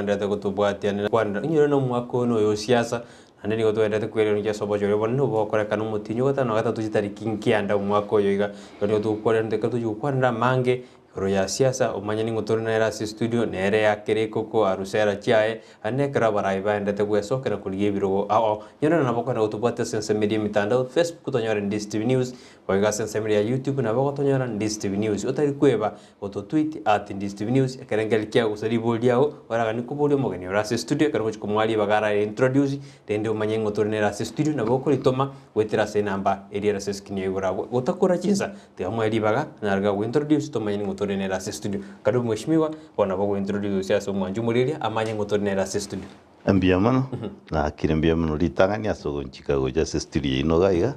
Ndete kutubwatia kwanda nyiro no mwako no yo siasa aneni gotwendete kwirero nje sobo jore bonno bokoreka no mutinyo gatano gatatu gitari kinkianda mwako yo iga yo tukwenda katuju kwanda mange ro ya siasa umanye ningo na era studio nere ya kereko ko arusera chiae anekra baraiba ndete kwesokera kuliye biro ao nyiro na bokona gutubwatia sense media mitandao Facebook kutonyora Ndizi TV News kwa sense media YouTube na bokotonyora Ndizi TV News utari kweba oto tweet @Ndizi TV News kerengel kia usari boldiao waraga nikubulio mogeni ora studio karo kumwali bagara introduce tende umanye ngo na era studio na bokori toma wetira se namba eri se skinye gora utakura chinza te amwali baga narga introduce toma ngo na era studio kado mheshimiwa bona bogo introduce aso mwanju muliria amanye ngo na era studio ambiamano na kirembiamano litangani aso Chicago just studio inoga iga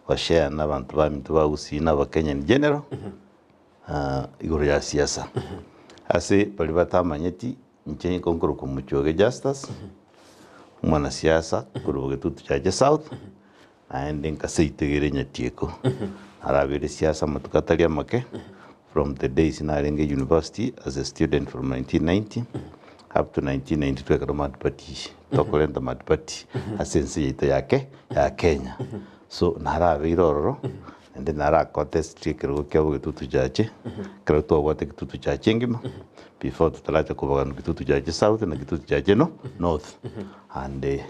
washare n'abantu ba usina ba Kenya in general igoro ya siasa ase bali batamanyeti ncenye konkoro ku Mochoge Justus mwana siasa kuru Kitutu Chache South aende nkaseitegere nyatieko arabire siasa matukatalia make from the days in Arenge University as a student from 1990 up to 1992 kama madpati tokolenda madpati asensi ito yake ya Kenya so narabe iroro and then nara contest kero kyo Kitutu Chache kero to wate Kitutu Chache ngima before tutalacha kubaga Kitutu Chache South na Kitutu Chache no North and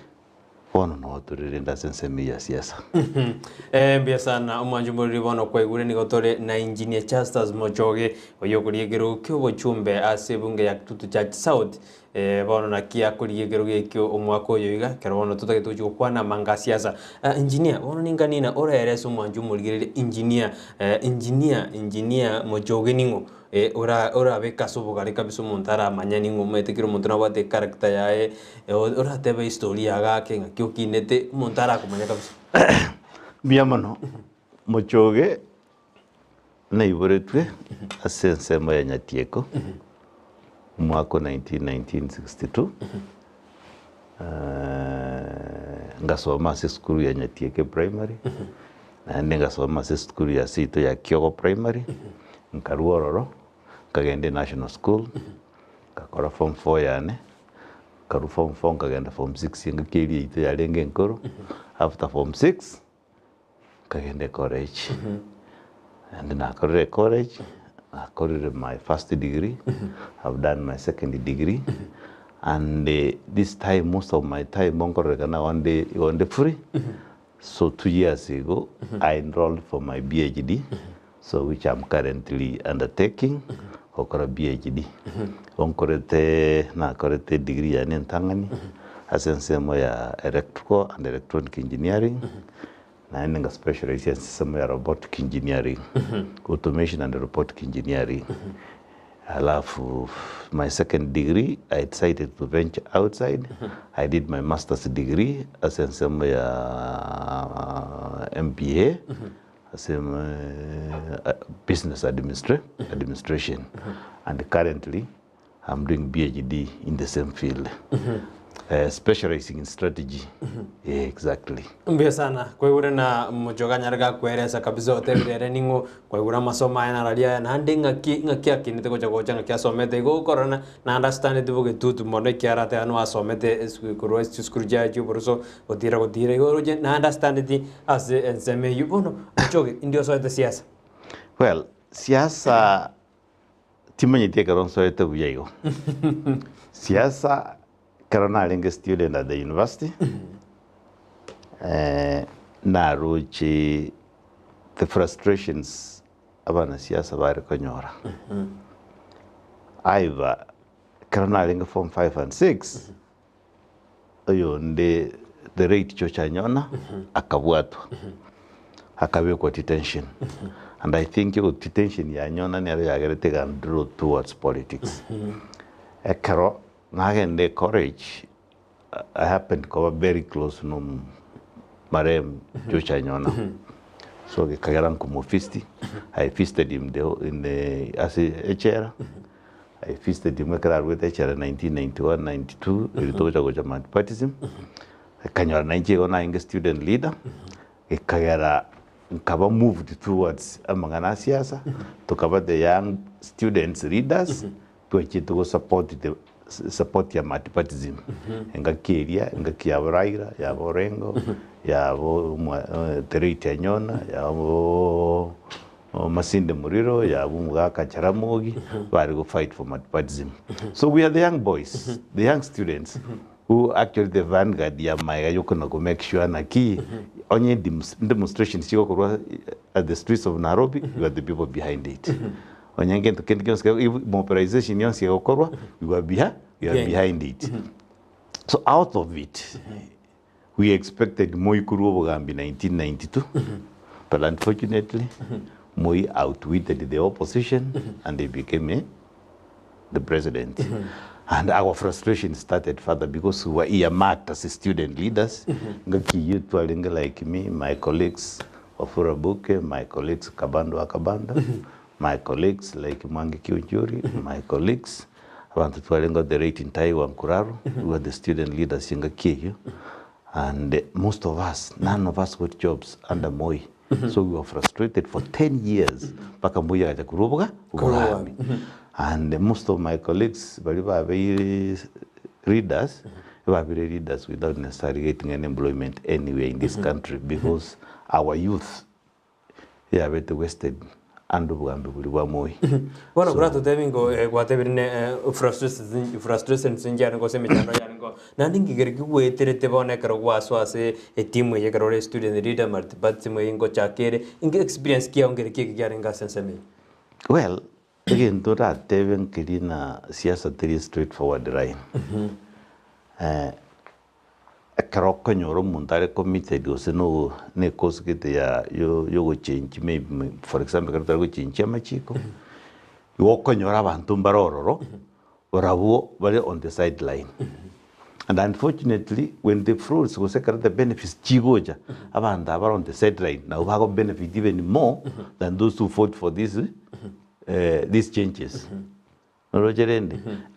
ono no turenda sense ya siasa mbia sana umwanju muri bono kwa igure ni gotore na engineer Justus Mochoge oyo kurigero kyo bochumbe ase bunge ya Kitutu Chache South bono na kia kurigero gekyo umwako yo iga kero bono tutagituju kwana manga siasa engineer bono ninganina ora ereso umwanju muri engineer Mochoge ningo ora beka sobo gari kabiso montara manyani ngome tekiro montana bate character yae ora tebe historia ga kenga kyokinete montara kumanya kabiso biamano Mochoge na iboretwe asense moya nyatieko mwako 1962 ngasoma se skulu ya Nyatieke primary na ngasoma se skulu ya Sito ya Kyogo primary nkaruororo kagende national school kakora form 4 yane karu form 4 kagenda form 6 yenga kiri ito ya lenge nkoro after form 6 kagende college and then I college I got my first degree I've done my second degree and this time most of my time one day free so 2 years ago I enrolled for my PhD so which I'm currently undertaking okora PhD korete degree ya Ntangani asensemo ya electrical and electronic engineering na nenga specialize in system ya robotic engineering automation and robotic engineering alafu my second degree I decided to venture outside I did my master's degree asensemo ya MBA business administration and currently I'm doing PhD in the same field specializing in strategy exactly mbia sana kwa igure na Mochoge nyarga kweresa kabisa otebere ningo kwa igura masoma yana ralia na handinga kia kinite gocha kia somete go korona na understand tubuge tutu mono kiarate anu asomete skuru skuru jaji boroso otira go na understand ti as enseme yubono Mochoge ndio soete siasa well siasa timanyi teka soete buyego siasa Karona linge student at the university na roche the frustrations abana siasa bari konyora aiva karona linge form 5 and 6 oyo nde the rate chocha nyona akabwatwa akabe kwa detention and I think your detention ya nyona ni ya gerete and draw towards politics ekaro nagende courage I happened to be very close to Marem Chocha Nyona so kagaran kumo fisti I feasted him as a chair I feasted him with a chair in 1991-92 ilitoka kwa chama partism kanyora 91 student leader kagara nkaba moved towards amangana siasa to cover the young students leaders to support support ya multipartyism engakiria engakiaburaira yabo rengo yabo Terite Anyona yabo Masinde Muriro yabo Mugaka Charamogi bari go fight for multipartyism. So we are the young boys, the young students who actually the vanguard ya maiga yokona go make sure na ki onye demonstrations yoko at the streets of Nairobi, we are the people behind it. Onye ngento kendi mobilization yonsi yokorwa, we are behind it. So out of it, we expected Moi Kuruo Bogambi 1992, but unfortunately, Moi outwitted the opposition and they became the president. And our frustration started further because we were earmarked as student leaders. Youth like me, my colleagues Ofura Buke, my colleagues Kabando Akabanda, my colleagues like Mwangi Kiunjuri, my colleagues want to the rate in Taiwan Kuraru, we were the student leaders in Kiyu. And most of us, none of us got jobs under Moi. So we were frustrated for 10 years. And most of my colleagues were very readers, without necessarily getting an employment anywhere in this country because our youth were wasted. Bueno, grato tevingo guatebirne frustration sinjana go semejano yango nandingi gergi wetere tebone karo waswase etimu ye karo student leader multipartyism ingo chakere inge experience kia ongere kia garenga sensemi. Well, again to that teven kirina siasa very straightforward line. Karoko nyoro muntare committed go seno ne koskete ya yo go change maybe for example karata go change amachiko yo konyora abantu mbarororo orabo bale on the sideline. And unfortunately when the fruits go sekara the benefits chigoja abanda aba on the sideline now have benefit even more than those who fought for these changes.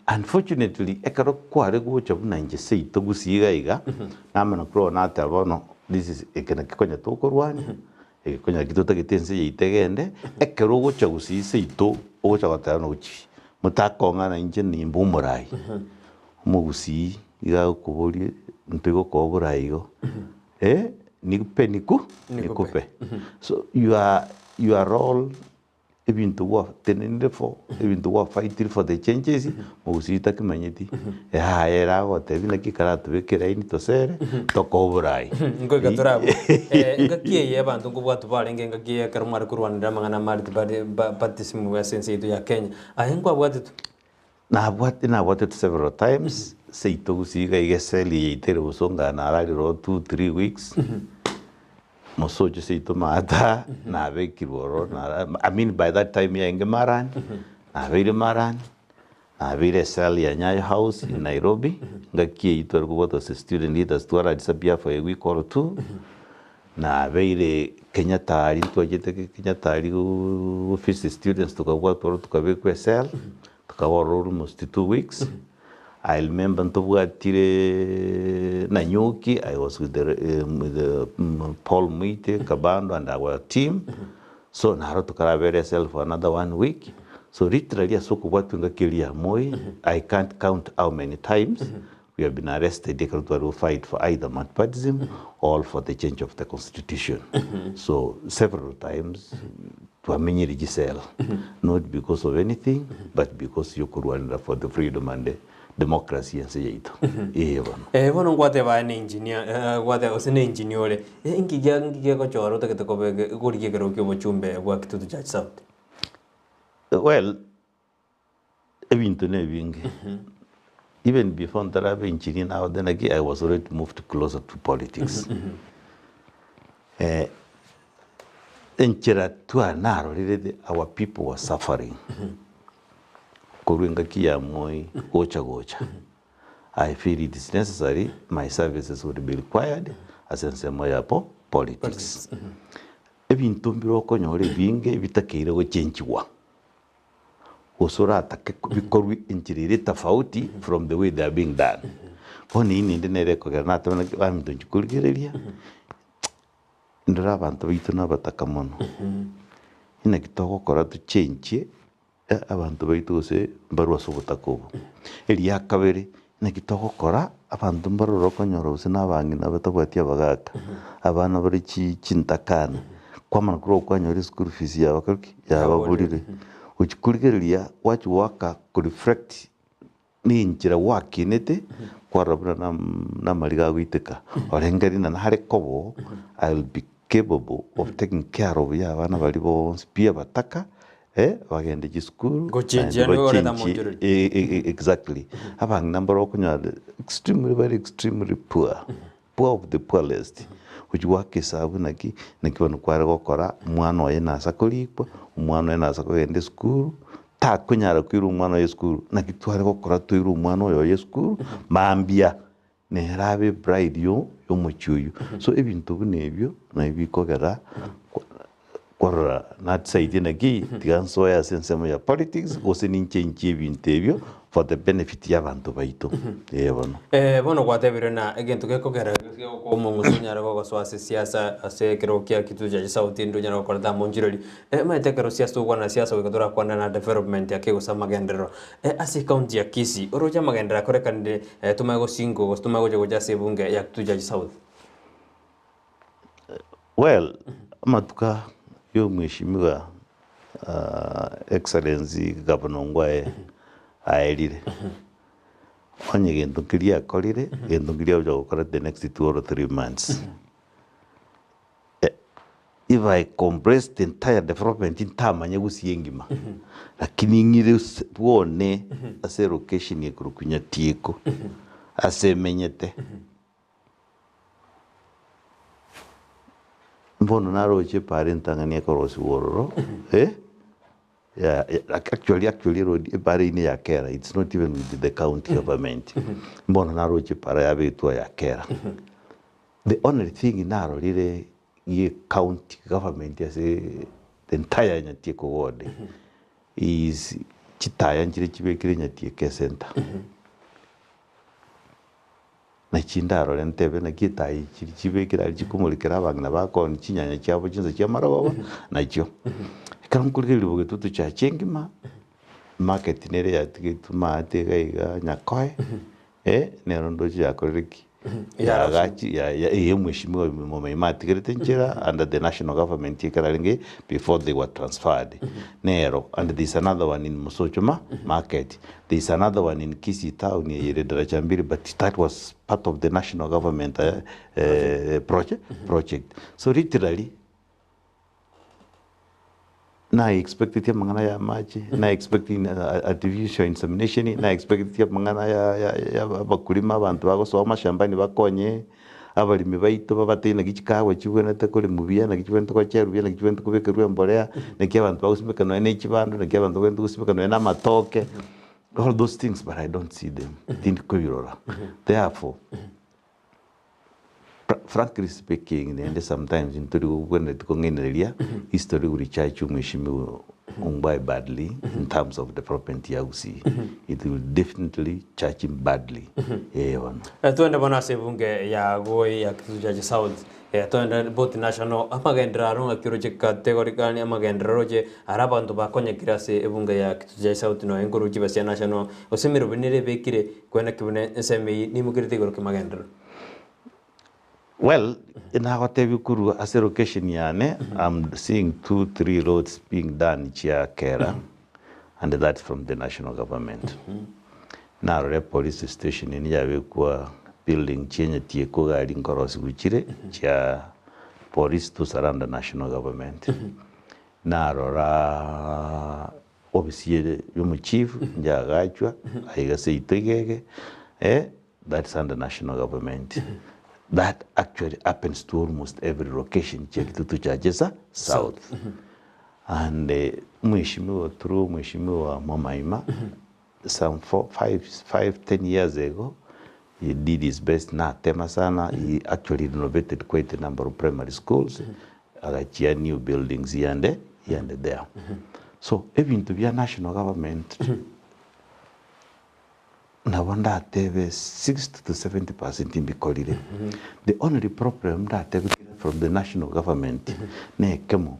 Unfortunately, ekaro kware go chabu nanje sei to gusiga iga namana pro na tabono this is ekena kikonya to korwani ekikonya kitota kitense yitegende ekero go chagu sei to o chagata no chi mutakonga na inje ni mbumurai mugusi iga kubori ntego ko buraigo nikupe. So your role even to war tenende for even to war fighting for the changes musita kimanyeti era gote bina kikaratu bekera ini to sere to koburai ngo gatorabo ngakie ye bantu ngo bwatu balenge ngakie karumara kurwanira mangana mali participation wa sense itu ya Kenya ahengo bwatu na bwatu several times seito gusiga igeseli itere usonga na rali ro 2-3 weeks. Mochoge seito mata na be kiroro na I mean by that time ya ngemaran na be maran na be sell ya Nyayo house in Nairobi ngakie itor go to student leaders to ara disappear for a week or two na be Kenyatta ari to jete Kenyatta ari office students to go to be ko sell to go almost 2 weeks. I remember Nanyuki, I was with the Paul Muite, Kabando, and our team. So Naro to Karavere cell for another 1 week. So literally, I can't count how many times we have been arrested. They will fight for either multipartyism or for the change of the constitution. So several times, to cell, not because of anything, but because you could wonder for the freedom and the democracy and say it. Bueno ngwate ba ne engineer ngwate osene engineer ngige ko choro to ko be gori ke ro ke bo chumbe wa Kitutu Chache South. Well, even before that I was engineer now then again I was already moved closer to politics. Our people were suffering. I feel it is necessary, my services would be required as in Semoyapo politics. Even Tumbiro Konyore being a vitakira will change one. Osura Takikoru injury tafauti from the way they are being done. Only in the Nerekoganata, I'm doing Kulgiria. Ndravant Vituna Batakamono. In a Kitoko to change abantu baitu se mbarua sobotakobo eria kabere na kitoko kora abantu mbaruro konyoro se nabangi na batabwatia bagaka abana bari cintakana kwamana kuro kwanyori school fees ya bakalki ya baburire ukikurigeria wachi waka ku reflect ni njira wakinete kwarabura na mariga gwiteka orengeri na hare kobo I'll be capable of taking care of ya bana bari bo pia bataka bagende ji school exactly abang number okunya extremely poor of the poorest which work isabu naki bano kwara gokora mwana oye nasa kulikwa umwana oye nasa kugende school ta kunyara kwiru umwana oye school naki tware gokora twiru umwana oye school mambia ne rabe bride yo muchuyu so ebintu bunebyo na ibikogera kora not say nagi tiganso ya sensemo ya politics ose ninche ebintu ebyo for the benefit ya bantu baito bono gwatebire na egento gekogera ko mungusunyara ko swase siasa ase kirokia Kitutu Chache sauti ndo nyara ko da monjirori maite siasa ugwana siasa wigatora kwanda na development ya kego samagendero ase county ya Kisii oroja magendera korekande tumago singo tumago jego jase bunge ya Kitutu Chache south well matuka yo mheshimiwa excellency governor ngwae aerire onye gento kiria korire gento kiria uja gukora the next 2 or 3 months if I compress the entire development in tamanya gusiengima lakini ngire bone ase location ye kurukunya tieko ase menyete mbono naroche parentangania korosi wororo yeah, actually road pare ine ya kera it's not even with the county government mbono naroche para ya betu ya kera the only thing inaro lile ye county government as the entire Nyatieko ward is chitaya njire chibekire Nyatieke center na chindaro lentebe na kitai chibekira chikumulikira abana bako chinyanya cyabo chinza cyamarawo nakyo karamkurire libuge Kitutu Chache ngima market nere ya tuma atega nyakoe nerondo yakoriki ya gachi ya mheshimiwa mumaimatikirete njira under the national government ikaralinge before they were transferred nero and there is another one in Mochoge market there is another one in Kisii town yere daraja mbili but that was part of the national government project so literally na expected ya mangana ya maji na expecting artificial insemination na expected ya mangana ya bakulima abantu bagosoma shambani bakonye abalimi baito babatena gichikawe chibwena takole mubia na gichibwena kwa cherubia na gichibwena kubekerwa mbolea na kiabantu bagusimeka no ene chibando na kiabantu kwenda gusimeka no na matoke all those things but I don't see them didn't kubirora therefore frankly speaking and sometimes into when it kongenelia history will charge you mheshimiwa Ongwae badly in terms of the property ya usi it will definitely charge him badly tuende bona sebunge ya goi ya Kitutu Chache south tuende both national amagendera ronga kiroje categorically amagendera roje arabantu bakonye kirase ebunge ya Kitutu Chache south no enguru kibase national osemiro binire bekire kwena kibune SME ni mukirite igoro kimagendera. Well, in our Tebukuru as a location yane, I'm seeing 2-3 roads being done here Kera, and that's from the national government. Now, the police station in Yawekwa building change Tieko guiding Koros Guchire, chia police to surround the national government. Now, obviously, you chief, Jagachua, I say Tegege, that's under national government. That actually happens to almost every location, Kitutu Chache south. And mheshimiwa through mheshimiwa Mamaima, some 5-10 years ago, he did his best na tema sana. He actually renovated quite a number of primary schools, like new buildings here and there. So even to be a national government, na wanda teve 60 to 70% in Bikolire. The only problem that from the national government ne kemo.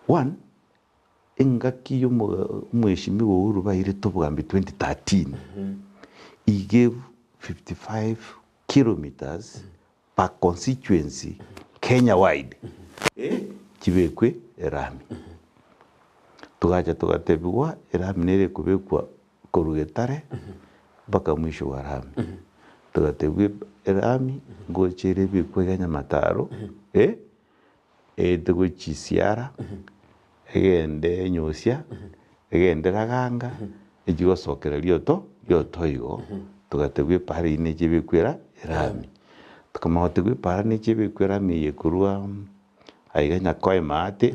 One, engaki y'umweshimiwa Uhuru bahire tubwambi 2013 he gave 55 kilometers per constituency Kenya wide kibekwe erami tugacha tugatebiwa erami nere kubekwa Korugetare mpaka mwisho wa rami tugatebiwa erami ngochere bikwe Nyamataro tugo Chisiara egende Nyosia egende Raganga ejigosokera rioto igo tugatebiwa pari ine chibikwera erami tukamahotegwe para ni chibikwera mi yekurwa aiganya koe maate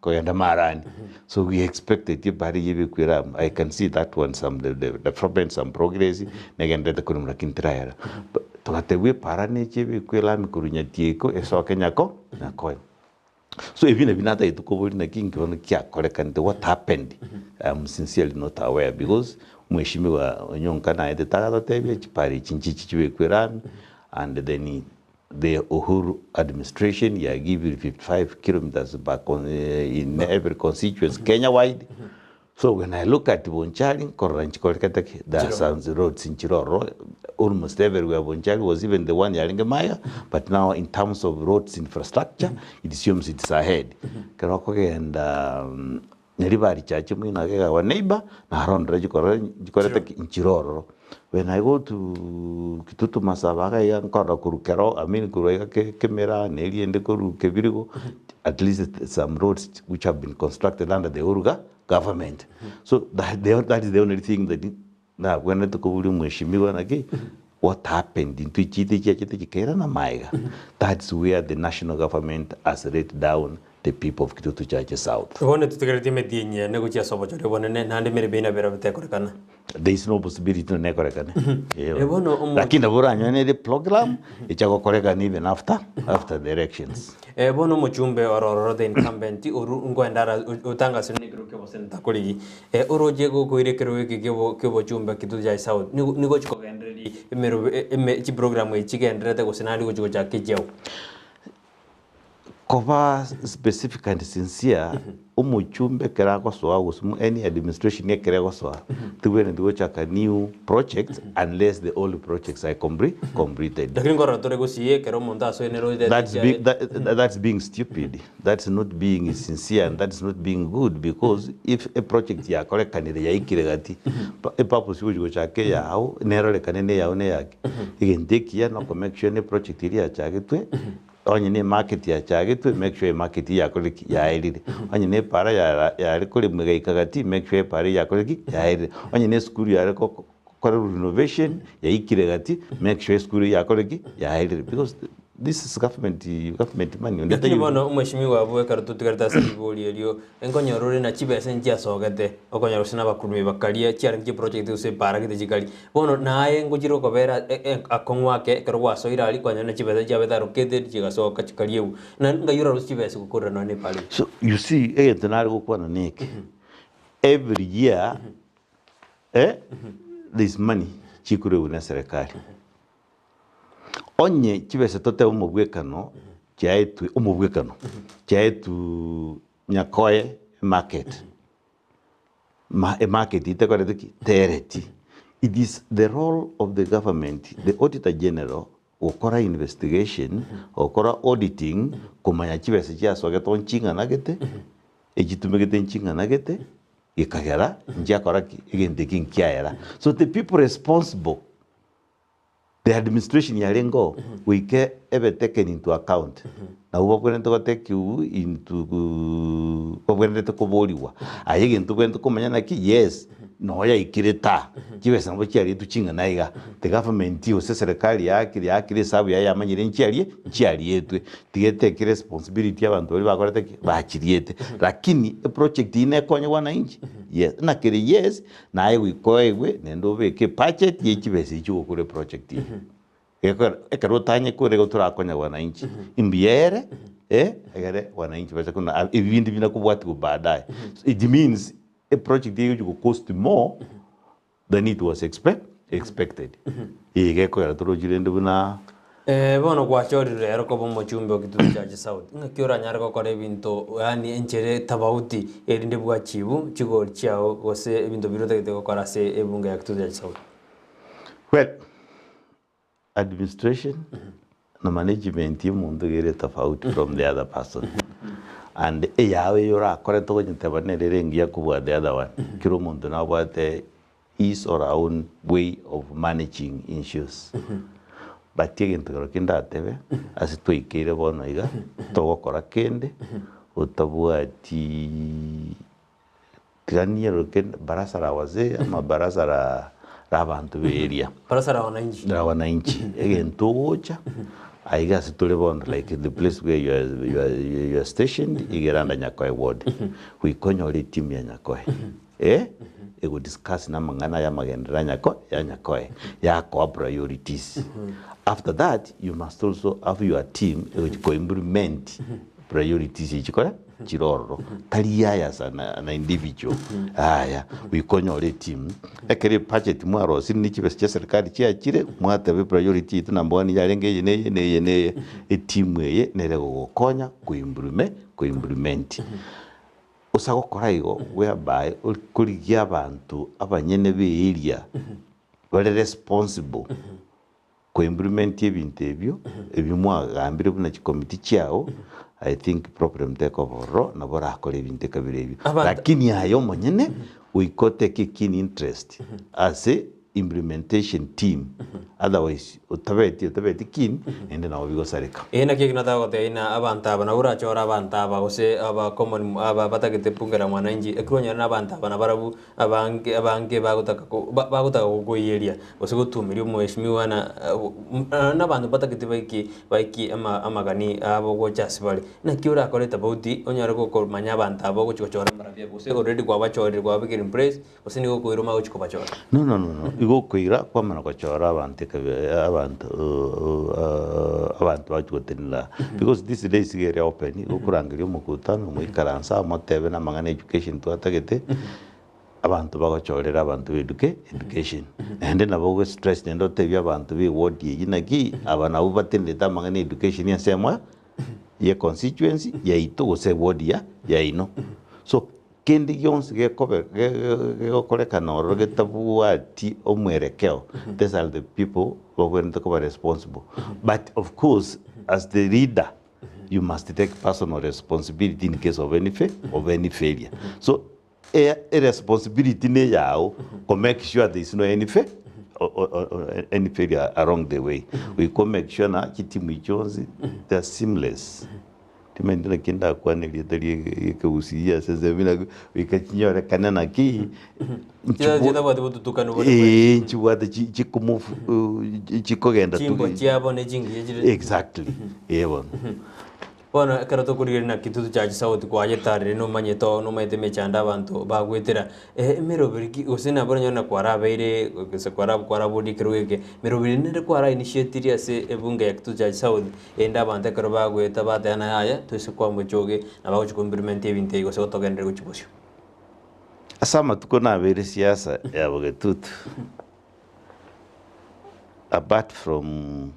kogenda marani so we expected the bari yibikwera I can see that one some the some progress negende the kunumra kintraera tugatebiwa para ni chibikwera mi kurunya tieko esokenya ko na koe so even binata itukobori na kingi ono kya korekante what happened I'm sincerely not aware because mweshimiwa Onyonka na ede tagada tebye chipari chinchichi chibikwera and then the Uhuru administration give you 55 kilometers back in every constituency Kenya wide. So when I look at Bonchari, there are some roads in Chiroro, almost everywhere Bonchari was even the one Yaringemaya, but now in terms of roads infrastructure, it assumes it's ahead. Karokoge and Neribari Chache, our neighbor, Naron Rajikoreta in Chiroro. When I go to Kitutu Masavaga, I mean, Kemera, Neli and the Kuru Kebirigo, at least some roads which have been constructed under the Uruga government. So that is the only thing that now when I took over what happened in Maiga. That's where the national government has laid down the people of Kitutu Chache South. There is no possibility to nekorekane. Lakini bora anyone the program ichako korekana even after the elections. Bono Mochumbe or the incumbent ngoendara utanga sinigro ke wasenta koligi oroje go koirekero ke bochumba Kitutu Chache South nigo chiko gendredi emero chi program e chigendrede go senali go chiko chake jeo Cover specific and sincere, umuchumbe kerako soa any administration ne kerako soa. To when do chaka new projects unless the old projects are completed. That's being stupid. That's not being sincere and that's not being good because if a project ya correct and ya ikiregati, a purpose which go chake ya how nero kanene ya one yake. Again, take ya no connection project ya chake twe. Onyine market ya chage to make sure market ya koliki ya elide onyine para ya rekole mwegaikagati make sure para ya koliki ya elide onyine school ya reko renovation ya ikiregati make sure school ya koliki ya elide because this is government money ndetse bono umweshimiwa abwe karututi karitasa iboli elio enkonyorore na chibese njia sogete okonyorose na bakuru bakalia cyari ngi project use para gite jikali bono naye ngujiro kobera akongwake karwaso irali kwanya na chibese jabe darukete jigasoka chikalieu na ngayura chibese gukora no Nepal. So you see tenari gukwana neke every year this money chikure una serikali onye chibese tote umubwekano chaetu nyakoe market market itekoreti tereti. It is the role of the government, the auditor general okora investigation okora auditing kumanya chibese chasogeto nchinga nagete ejitumegete nchinga nagete ikagera njakora igendeking kiaera. So the people responsible, the administration yalengo we get ever taken into account. Na uwa kwenda to take you into kwenda to koboliwa ayege to kwenda kumanya na ki yes no ya ikireta kibesa ngo cyari tucinga naiga the government yo serikali yakire sabu ya yamanyire ncyari yetwe tigete responsibility y'abantu bari bakorete bakiriete lakini a project ine konye wananchi yes na kire yes naye wikoewe nendo beke budget y'ikibesa cyo kure project ekarotanye kure go turakonya wananchi imbiere egere wananchi basa kuna ibindi bina kubwati kubadaye. It means a project will cost more than it was expected. Igeko ya toro jirende buna Bono gwachori rero ko bomochumbe Kitutu Chache South ngakiora nyara gokora ebinto yani enchere tabauti erinde bwachibu chigori chiao gose ebinto birotagete gokora se ebunga ya Kitutu Chache South. Well, administration na management y'umuntu gere tofauti from the other person. And yawe yora kore to nyinteba nerere ngiya kubwa the other one. Kiro muntu na bwate his or our own way of managing issues. Batige ntoro kinda tebe asitwikire bono iga togokora kende utabwati tigania ken barasa la wazee ama barasa la abantu beria barasa la wananchi egento gocha aiga situle bono like the place where you are stationed igeranda Nyakoe ward kuikonyore team ya Nyakoe ego discuss na mangana ya magendera Nyakoe ya priorities. After that, you must also have your team to implement priorities ichikora chiroro taliya ya na individual we konyore team ekere budget mwaro sini chibe cha serikali chia chire mwatebe priority itu number 1 yarenge ne team ye nerego gokonya kuimplement usagokora igo whereby kurigia abantu abanyene be area very responsible implement ebintu ebyo ebimwagambire buna committee chiao. I think problem take over na bora akora ebintu kabire ebyo lakini ayo monyene we got a keen interest as a implementation team otherwise utabeti keen ende na obigo sareka ena kigina tagote ina abanta bana urachora abanta bagose aba common aba batagete pungera mwananji ekronya na abanta bana barabu abange bagutaka kugoyeria gose gutumira umweshimiwa na bantu batagete baiki amagani abo gochasi bali na kiura akoreta bauti onyara manya abanta abo gochora marabia gose already kwa bachori kwa bigir impress gose ni gokoiroma gochiko bachora no igo koira kwa mana gochora abantu bachutenla because this days gere open ukurangirio mukutano muikaransa motebe na mangana education twatagete abantu bagochorera abantu education and then abo stress ndo tebya abantu be ward yinaki abana ubatendeta mangana education yasemwa ye constituency ya ito gose ward ya ino so kendi yons ge koleka no getabuati omwerekeo. These are the people who are going to be responsible. But of course, as the leader, you must take personal responsibility in case of any failure. So a responsibility ne yao to make sure there is no any failure along the way. We can make sure na kitimu Jones they are seamless. Timendina kinda kwa nilitali kuhusia sasa bila wikachinyora kanana ki jida watu tukano chiwada chikumufu chikogenda chimbo chiabo ne jingi exactly yebo bona karato kurire na Kitutu Chache South kwa yetare no manyeto no maite mechanda abantu bagwetera merobiriki usina bonya na kwara beire se kwara bodi kirwege merobiri ne kwara initiative ase ebunga ya Kitutu Chache South enda bante karo bagweta batana haya twese kwa Mochoge na bago implement ebinte go se otogendere guchibosho asama tuko na beire siasa ya Kitutu apart from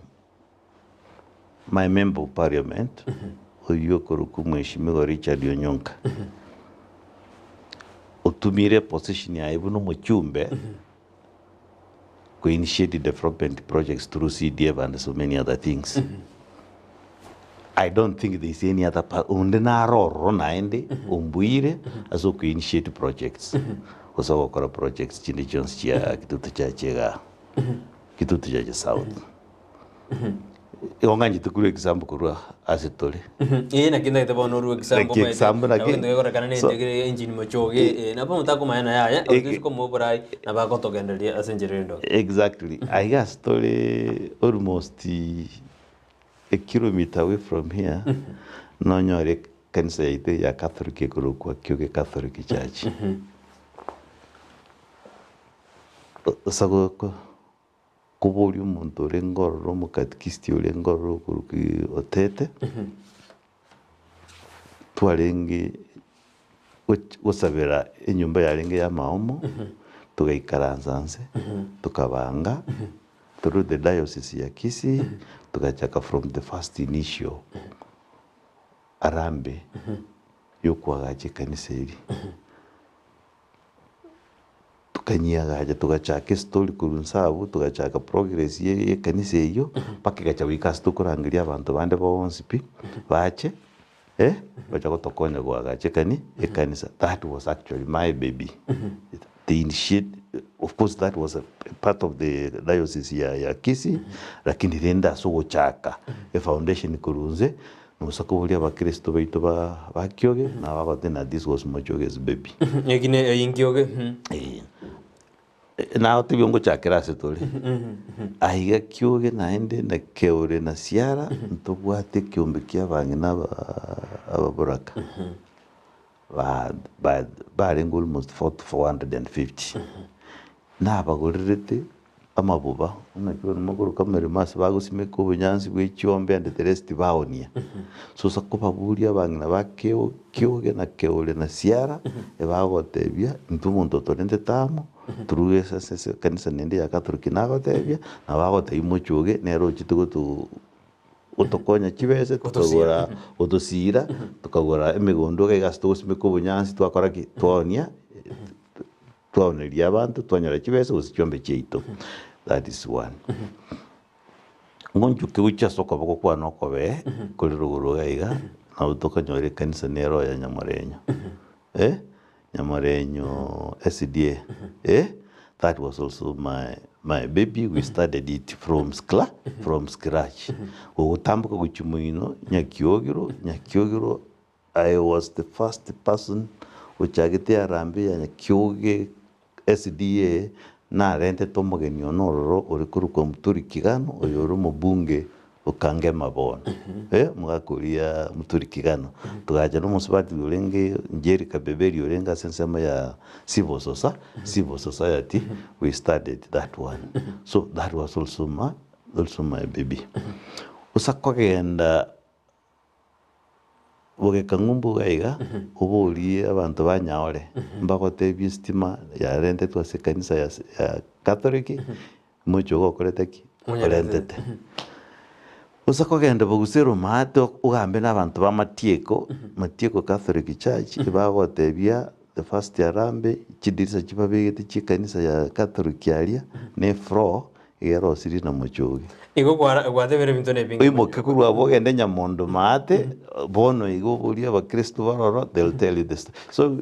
my member of parliament oyo koruku mheshimiwa Richard Onyonka utumire position ya ibuno muchumbe to initiate development projects through CDF and so many other things. I don't think there is any other undena roro naende umbuire aso ku initiate projects oso kokora projects chini Jones chia Kitutu Chache South. Onganji tukuru example kurwa asitole na kinda ite bono ru example na kinda ngora kana ne engine Mochoge na bono tako mayana ya okisiko moborai na bako togenderia asenjerendo exactly I got story almost a kilometer away from here no nyore kanisa ite ya Catholic kuru kwa Kyoge Catholic Church sago kuburi umuntu rengoro mu katikisiti urengoro kuruki otete twarenge usabira inyumba yarenge ya maomo tugaikaranzanse tukabanga through the diocese ya Kisii tukachaka from the first initial arambe yokwagache kanisa iri tukanyiagaje tugachaka story kurunsabu tugachaka progress ye kanisa iyo paka gacha wikasi tukurangiria abantu bande bonsi pi bache bacha gotokonya gwagache kanisa. That was actually my baby. The initiate, of course that was a part of the diocese ya Kisii, lakini renda so gochaka a foundation kurunze musako bulia bakristo baitu ba Kyoge na bagote na this was Mochoge's baby. Yegine yinkyoge. Na otibiongo chakira setole. Aiga Kyoge naende na keore na siara ntobwate kyombe kya bangina ababoraka. Barenga almost 450. Na bagorerete amabuba unakiwa numaguru kamere masi bagusimeka ubunyansi bw'icyombe and the rest baonia. So sakoba buria bangina bakeo Kyoge na keole na siara ebagotebia ntumuntu torente tamo turuge sase kanisa nende ya Catholic nagotebia na bagotei Mochoge nero chitugo utokonya kibese tukagora udusira tukagora emigondo gaigasto gusimeka ubunyansi twakoraki twonia twoneria abantu twanyara kibese usikyombe cheito. That is one. Ngonju kiwicha soko bako kwa nokobe kuri ruguru gaiga na utokanyore kanisa nero ya Nyamarenyo. Nyamarenyo SDA. That was also my baby. We started it from scratch. Utambuka kuchumuino Nyakyogiro. I was the first person uchagete arambe ya Nyakyoge SDA na rente tomogeni onororo orikuru kwa muturi kigano oyoro mubunge ukange mabona. Mugakuria muturi kigano tugaja no musubati urenge njeri kabeberi urenga sensema ya civil society. We started that one. So that was also my baby. Usakogenda boge kangumbu gaiga uburi abantu banyaore mbagote bistima ya rente twase kanisa ya Catholic Mochoge okoreteki orentete. Usakogenda bogusero mato ugambe n'abantu bamatieko Catholic Church bagotebia the first arambe chidirisa chibabegete chikanisa ya Catholic yalia ne fro igero siri na Mochoge igo gwatebere bintu ne bingi imo kekurwa bogende Nyamondo mate bono igo buria abakristo baroro they'll tell you this. So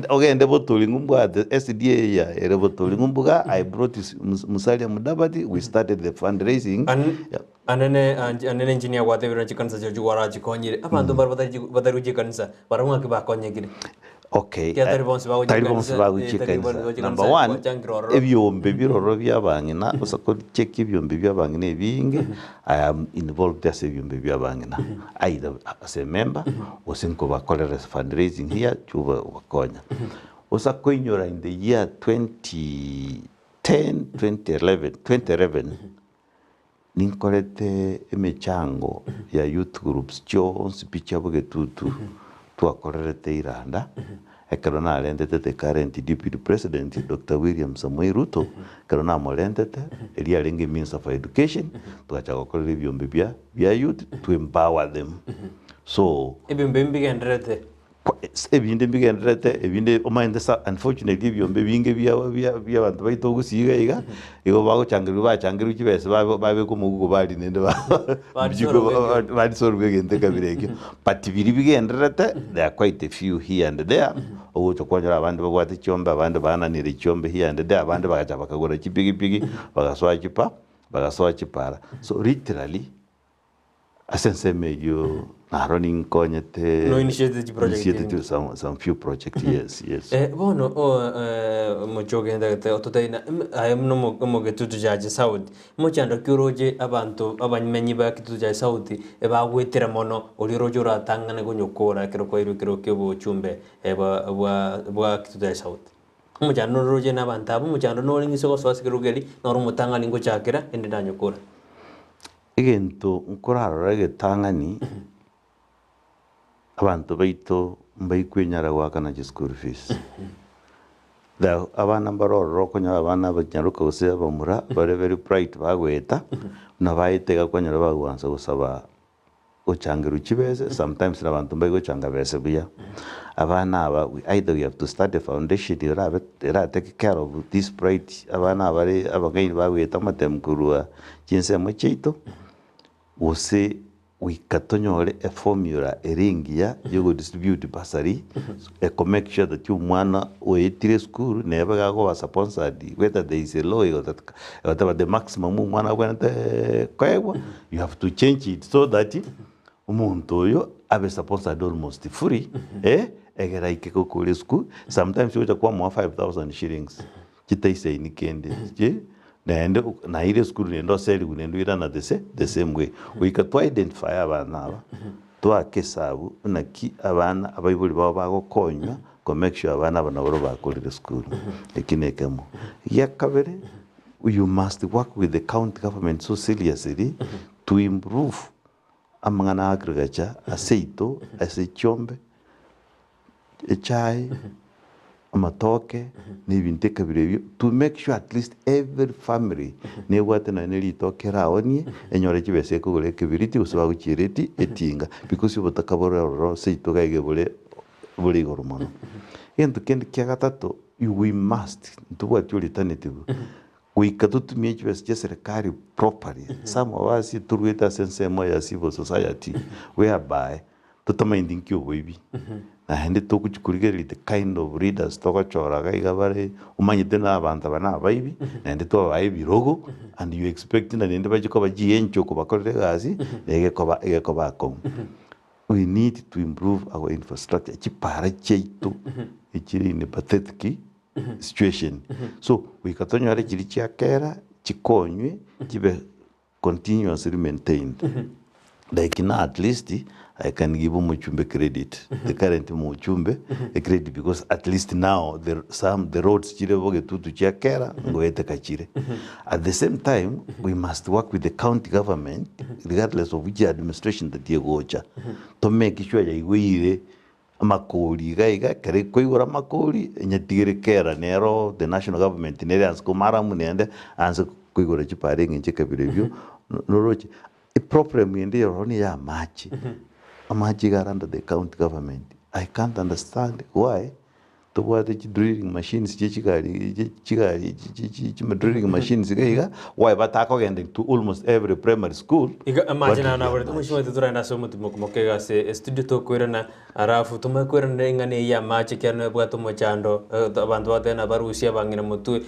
ogende botulingumbwa the SDA ya ere botulingumbwa I brought Musalia Mudavadi. We started the fundraising anene engineer gwatebere chikanisa cyo gwara chikonyire abantu batari chikanisa baramwa kibakonyegire. Okay, taribonse baguchikanisa. Number one, ebyombe biroro byabangina usako check ebyombe byabangina ebinge. I am involved as ebyombe byabangina either as a member or sinko bakolera fundraising here chuba bakonya. Usako inyora in the year 2011 ninkorete emechango ya youth groups chonsi picha buge tutu twakorerete iranda ekarona alendete the current deputy president Dr. William Samoei Ruto karona amolendete eli alenge means of education tukacha gukorera ebyombe bya youth to empower them. So ebyombe mbigendrete ebinde mbigendrete ebinde omainde sa unfortunately ebyombe binge bya bantu baito gusiga iga igo bachangiru kibese babe kumugugo bali nende bali sorwe gente kabireke but biri bigendrete there are quite a few here and there ogucho kwanyara abandi bagwate cyombe abandi bananire cyombe here and there abandi bagacha bakagora kipigi bagaswa chipara. So literally asenseme yo na running konyete no initiative project some few projects. Yes. Bono Mochoge ndagate ototaina ayamno mo Kitutu Chache South mochando kyuroje abantu abanymenyi ba Kitutu Chache South ebagwetera mono olirojo ratangana gonyokora kero kebo chumbe bwa Kitutu Chache South mochando roje n'abantu abo mochando no lingiso goswasi kerugeri no rumutangana ngo chakira ende ndanyokora egento nkorarora getangani abantu baito mbaikwenyara gwakana school fees the abana baroro konya abana banyaruka gose bamura bare very bright bagweta na bayitega konya bagwanza gusaba ochangiru kibeze sometimes nabantu mbago changa bese buya abana aba either we have to start the foundation ira take care of this bright abana bare abagaini bagweta matemkurua jinse mochito ose wikatonyore a formula eringia you distribute basari e make sure that you mwana oetire school never go as sponsored whether there is a law or that whatever the maximum mwana kwenda kwaewa you have to change it so that umuntu oyo abe sponsored almost free egera ikeko kule school sometimes you kwa 5,000 shillings kitaise ni kende je na ile school nendo seli kunendo ira na the same way we can to identify abana aba to akesabu na ki abana abayibuli babo bagokonywa ko make sure abana banaboro bakolere school ekinekemo yakabere you must work with the county government so seriously to improve amangana agriculture aseito asechombe echai amatoke n'ibindi kabirebyo to make sure at least every family ne wate na neli toke raoni enyore kibese ko gole kibiriti usaba gukireti etinga because you botakabora ro seito gaige bole goromono ento kendi kya gatatu we must to what your alternative we katutu miechibese je serikali properly some of us turweta sense moya civil society whereby tutaminding kyo boibi na hende to kuchikurigeri the kind of readers to kochora gaiga bare umanyite na abantu bana baibi na hende to baibi rogo and you expect na hende bajiko bajiencho ko bakorere gazi ege ko bako we need to improve our infrastructure chipara cheito ichiri ni pathetic situation so we katonyo ale chiri chiakera chikonywe chibe continuously maintained like na at least I can give Mochumbe credit, the current Mochumbe a credit because at least now the roads chireboge Kitutu Chache ngoete kachire. At the same time, we must work with the county government, regardless of which administration that you go to make sure that we makoli gaiga kare koigora makoli nyatigere kera nero the national government nere ansko maramu nende ansko koigora chipare nginche kabirevyo noroche a problem yende roni ya machi amajiga under the county government. I can't understand why to what the drilling machines drilling machines why but again to almost every primary school. Imagine na wale tumeshimwa tutura na somo tumokega se studio to kwirana arafu tumekwirana ingane ya machi kyano bwa tumochando abantu batena barusia bangina mutu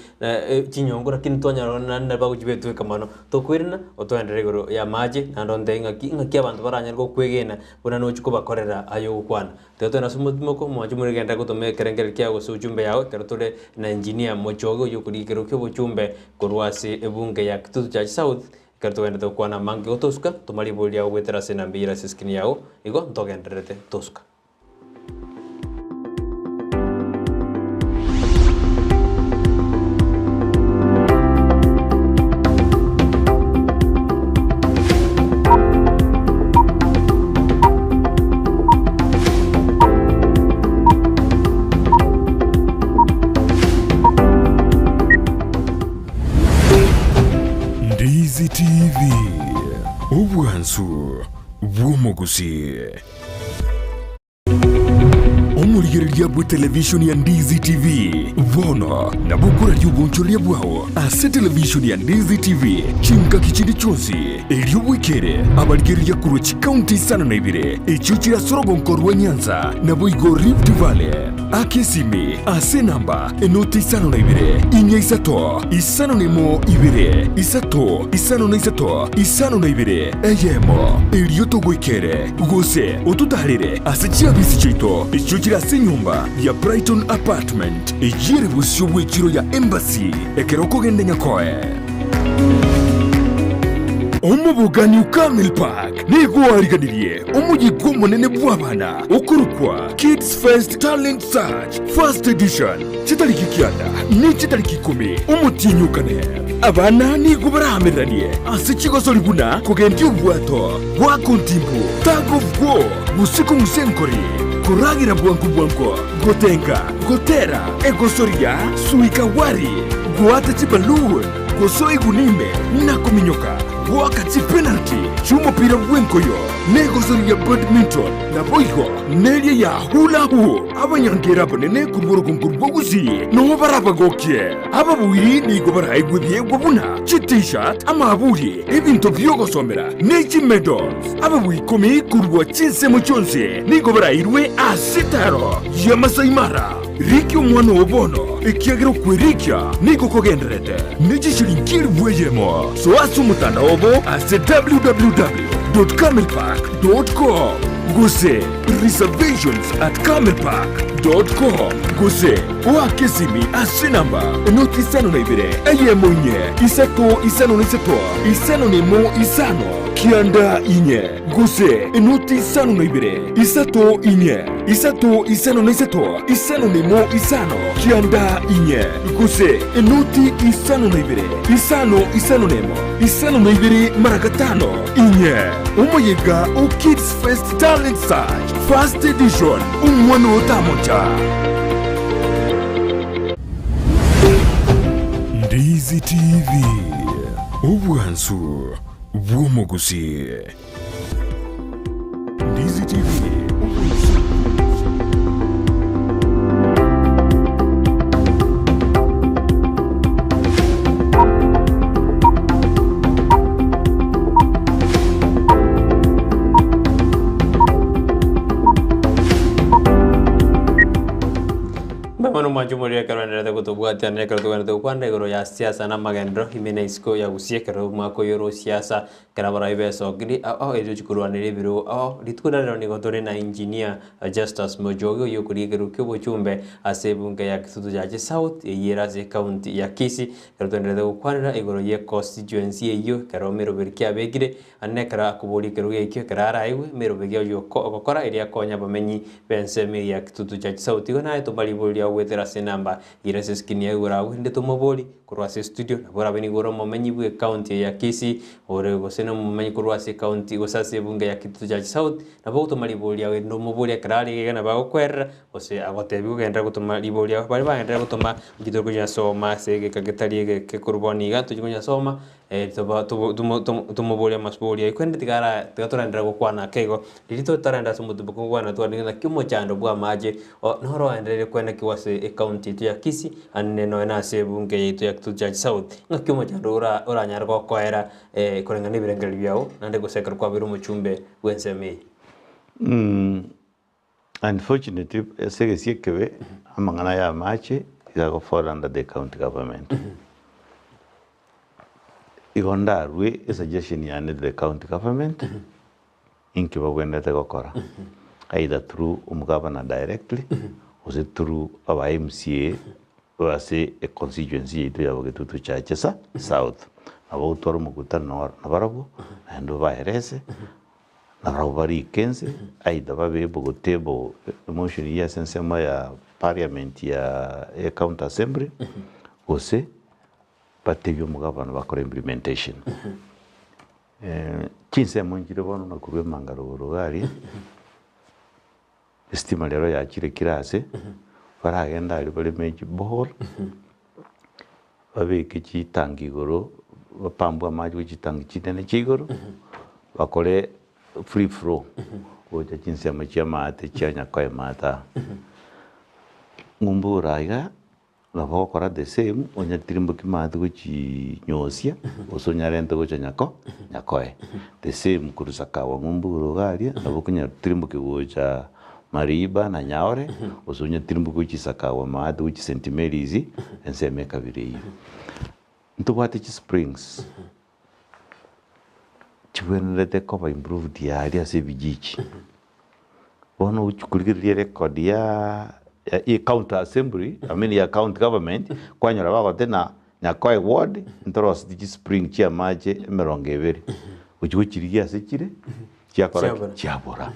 chinyongora kintonya na bagujibetu kamano to kwirana otoendere goro ya machi na ndonde ingaki abantu baranya go kwegena bona no chuko bakorera ayo kwana teto na somo tumoko mwajumuri genda gutome kerengere kyago sujumbe yawe kerotole na engineer Mochoge yokurikero kyo buchumbe korwasi ebunge ya Kitutu Chache South kerotwenda kwana mangi otoska tumali bolia wetera sena mbira siskini yao igo ntogenderete toska. Ndizi TV Obwansu Bwomogusi Omurigereria bwa television ya Ndizi TV Vono na bukura ry'ubunchorya bwawo ase television ya Ndizi TV chinka kichindi chonsi elyo wikere abarigereria kuruchi county sana na ibire echuchira sorogonko rwa Nyanza na boigo Rift Valley akesimi ase namba enoti isano na ibire inya isato isano nemo ibire isato isano na isato isano na ibire eyemo elyo togwikere gose otutalire ase chiabisi chito echuchira ase nyumba ya Brighton Apartment ejire busyo bwekiro ya Embassy ekeroko gende nyakoe Omubugani ukamil park nigo ariganirie omujigwo munene bw'abana okurukwa Kids First Talent Search First Edition chitariki kyanda ni chitariki 10 umutinyukane abana nigo barahamiranie ase kigosori buna kugendi ubwato bwa kontimbo tag of war busiko musenkori kuragira bwangu gotenga gotera egosoria suikawari guata chibalu gosoi gunime na kuminyoka wakati penalty chumupira bwenkoyo negosoria badminton na boigo neria ya hula hoop abanyangira banene kuburo kunkurbogusi no barabagokie ababuiri ni gobara igudie gobuna t-shirt amaburi ibintu byogosomera neji medals ababui komi kurwa chinse muchonse ni gobara irwe asitaro yamasaimara riki umwana wobono ikiagiro kwirikya niko kogenderete neji shirinkiri bwejemo so asumutanda obo ase www.camelpark.com guse reservations at camelpark.com guse wakesimi ase namba noti isano na ibire eye monye isano nemo isano kianda inye guse noti isano na ibire isato isano nemo isano kianda inye guse noti isano na ibire isano nemo isano na ibire marakatano inye umoyega o Kids Fest Talent Search First Edition umwana utamocha Ndizi TV ubwansu bw'umuguzi Ndizi TV Mano majumuri ya karanda da kutubwati ane karatuwa kwanda igoro ya siasa na magendro imene isko ya gusiekero mwako yoro siasa karabara ibeso gidi ejo chikurwanire biro litukuna rero ni gotore na engineer Justus Mochoge yokurigeru kyobo chumbe asebunga ya Kitutu Chache South yeraze county ya Kisii karatuwa kwanda igoro ye constituency eyo karomero berkia begire ane kara kuboli keru yekyo karara iwe mero begyo yo kokora eri akonya bamenyi bensemi ya Kitutu Chache South igona etobali boli wetera senamba irese skini ya ura wende tumoboli kurwase studio na bora beni goro momenyi bwe county ya Kisii ore gosena momenyi kurwase county gosase bunga ya Kitutu Chache South na bo tumali boli ya wendo moboli krali gena ba kwera ose agote bigo gendra gutumali boli ya bari ba gendra gutuma ngidoro kunya soma sege kagetari ke kurboni ga tujunya soma toba tumoboli masboli ikwende tigara tigatorandra gukwana kego lilito taranda sumutu bukwana twanina kimo chando bwa maje noro andere kwenda kiwase county tu ya Kisii aneno na sebunge yetu ya Kitutu Chache South ngakimo chando ura nyargo koera kurengana birengeli byao nande gusekera kwa biru muchumbe wenseme unfortunately sege siekwe amangana ya mache go fall under the county government igonda rwe a suggestion ya the county government inki bagwenda te gokora either through umgavana directly or through our MCA or say a constituency to ya Kitutu Chache South abo toro mukutano na barabu ando bairese na robari kense either babe bogotebo motion ya sensema ya parliament ya county assembly ose patevyo mugavana bakora implementation kinse monjire bono nakurwe mangaro rogari estima lero ya kire kirase baragenda ari bari meji bohol babike kitangi goro bapambwa amaji kitangi kitene kigoro bakore free flow oja kinse amachi amate cyanya kwa mata ngumbura iga labo kora the same onya tirimbo kimatu guchi nyosia osonya rento gocha nyakoe the same kurusaka wa ngumburo garia labo kunya tirimbo kigocha mariba na nyaore osonya tirimbo guchi saka wa matu guchi sentimelizi enseme kabiri ntubate chi springs chiwenrete ko improve diaria se bijichi bono uchukulirie record ya county assembly ya county government kwanyora bagote na nyakoe ward ntoros digi spring chia maje merongeveri uchukuchirigia sekire chiabora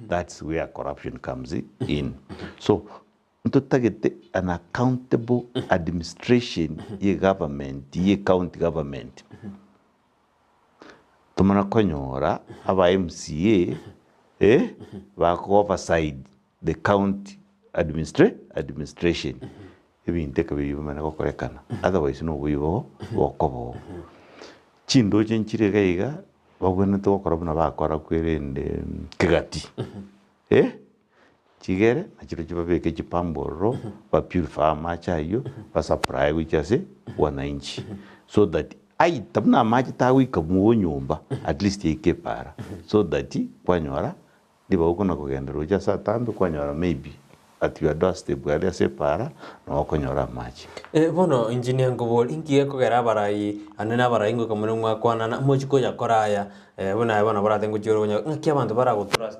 that's where corruption comes in so ntotagete an accountable administration ye government ye county government tumana konyora aba MCA bako overside the county administration ebinte kabiyo mana gokorekana otherwise no buyo bokobo chindo chenchire gaiga bagwene to gokora buna bakora kwirende kigati chigere achiro chibabeke chipamboro ba purify macha hiyo ba supply wichase wananchi so that ai tabna maji tawi kamuo nyumba at least ike para so that kwanyora ndiba ukona kugenda roja saa tambe kwanyora maybe at your doorstep gari separa no konyora maji bono engineer ngobol ingie kugera barai anena barai ngo kamune mwakwana na mochiko yakoraya bona bara tengo chiro ngakia bantu bara go trust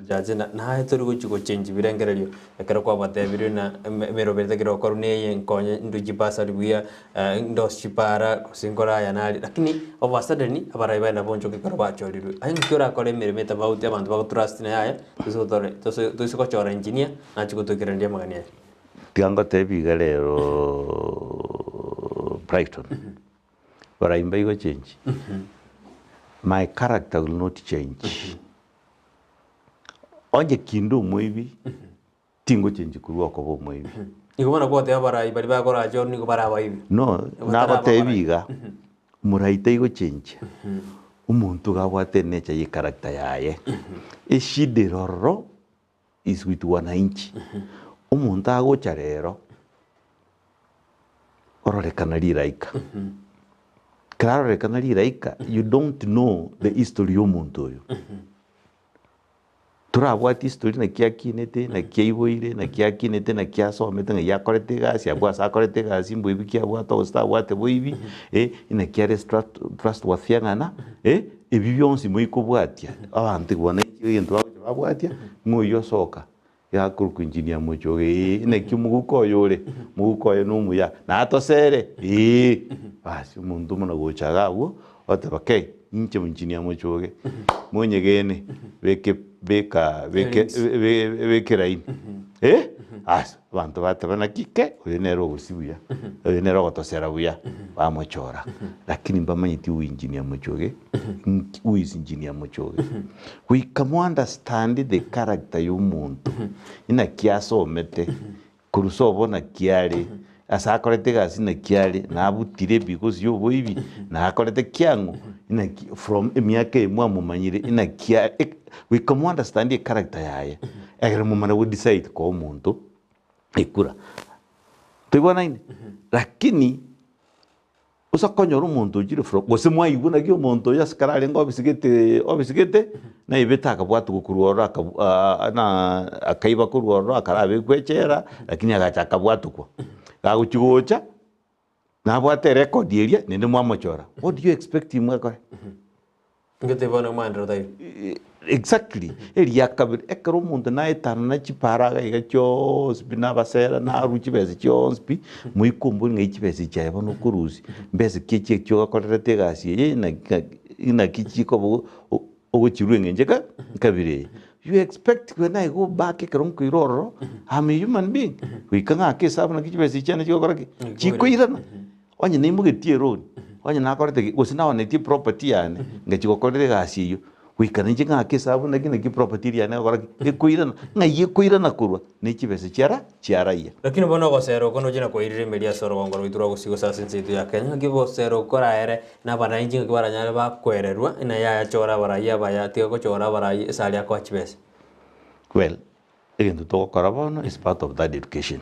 jaje na tori go chiko change birengererio ekero kwa bate biru na mero bete kiro korune yenkonye nduji pasa ribuya ndo chipara singora ya nali lakini obasadeni abarai bana boncho kikoro bachoriru ayi ngiora kore mere meta bauti abantu ba trust na yaya tusotore tusiko chora engineer na chiko tokirendia magania tianga tebi galero Brighton barai mbai go change my character will not change onje kindu moibi tingo change kuruwa ko moibi igobona ko te barai bari ba kora jo ni ko bara baibi no na ko tebiga muraite go change umuntu gabwate necha ye character yaye eshideroro is with wananchi umuntu agocha rero ororekana riraika klarorekana riraika you don't know the history y'omuntu oyo turabwati history na kiakinete na kiaiboire na kiakinete na kiasomete nga yakorete gasi abwasa akorete gasi mbuibi kiabwata ostabwate boibi ina kiare trust wathiangana ebi byonsi moikobwatia abantu bona into abwatia ngoyo soka ya kuruku engineer Mochoge ina kimuguko yore muguko yo numuya na atosere basi umuntu muna gochaga wo otabake inche engineer Mochoge monyegene beke rain as abantu batabana kike uyenero gusibuya uyenero gotosera buya bamochora lakini mbamanyiti engineer Mochoge who is engineer Mochoge we can understand the character y'omuntu ina kiasomete kurusobona kiare asa akorete gasi na kiare na abutire because yo boibi na akorete kiango ina from emiaka emwa mumanyire ina kiare we can understand the character yaye egere mumana we decide ko omuntu ikura tubona ine lakini usakonyora umuntu ugire fro gose mwayibuna gyo umuntu yasikarare ngo obisigete na ibetaka bwatu gukurura na akaiba kurura akarabe kwechera lakini agachaka bwatu kwa gaguchigocha na bwate record eria nende mwamochora what do you expect him akore ngete bona mandro dai exactly eria kabir ekero umuntu na etana na chiparaga igachyo spina basera na ruchi bezi chonspi muikumbu ngichi bezi chaiba no kuruzi mbezi kichi kyo gakorete gasi ina kichiko ogochirwe ngenjeka kabire you expect when I go back ekero nkwiroro I'm a human being wikanga kesaba na kichi bezi chana chiko koraki chikoirana onye nimugetie road onye nakorete gosina oneti property yane ngachiko korete gasi yo wikanije ngake sabu na kina ki property ya na gora ikuira na yikuira na kurwa ni kibese chiara ya lakini bono gosero kono jina ko irire media soro ngoro witura gusigo sa sensitu ya Kenya gibo sero kora ere na bana inji ngibara nyale ba kwererwa ina ya chora bara ya baya tigo ko chora bara isali akwa kibese well egento to kora bono is part of that education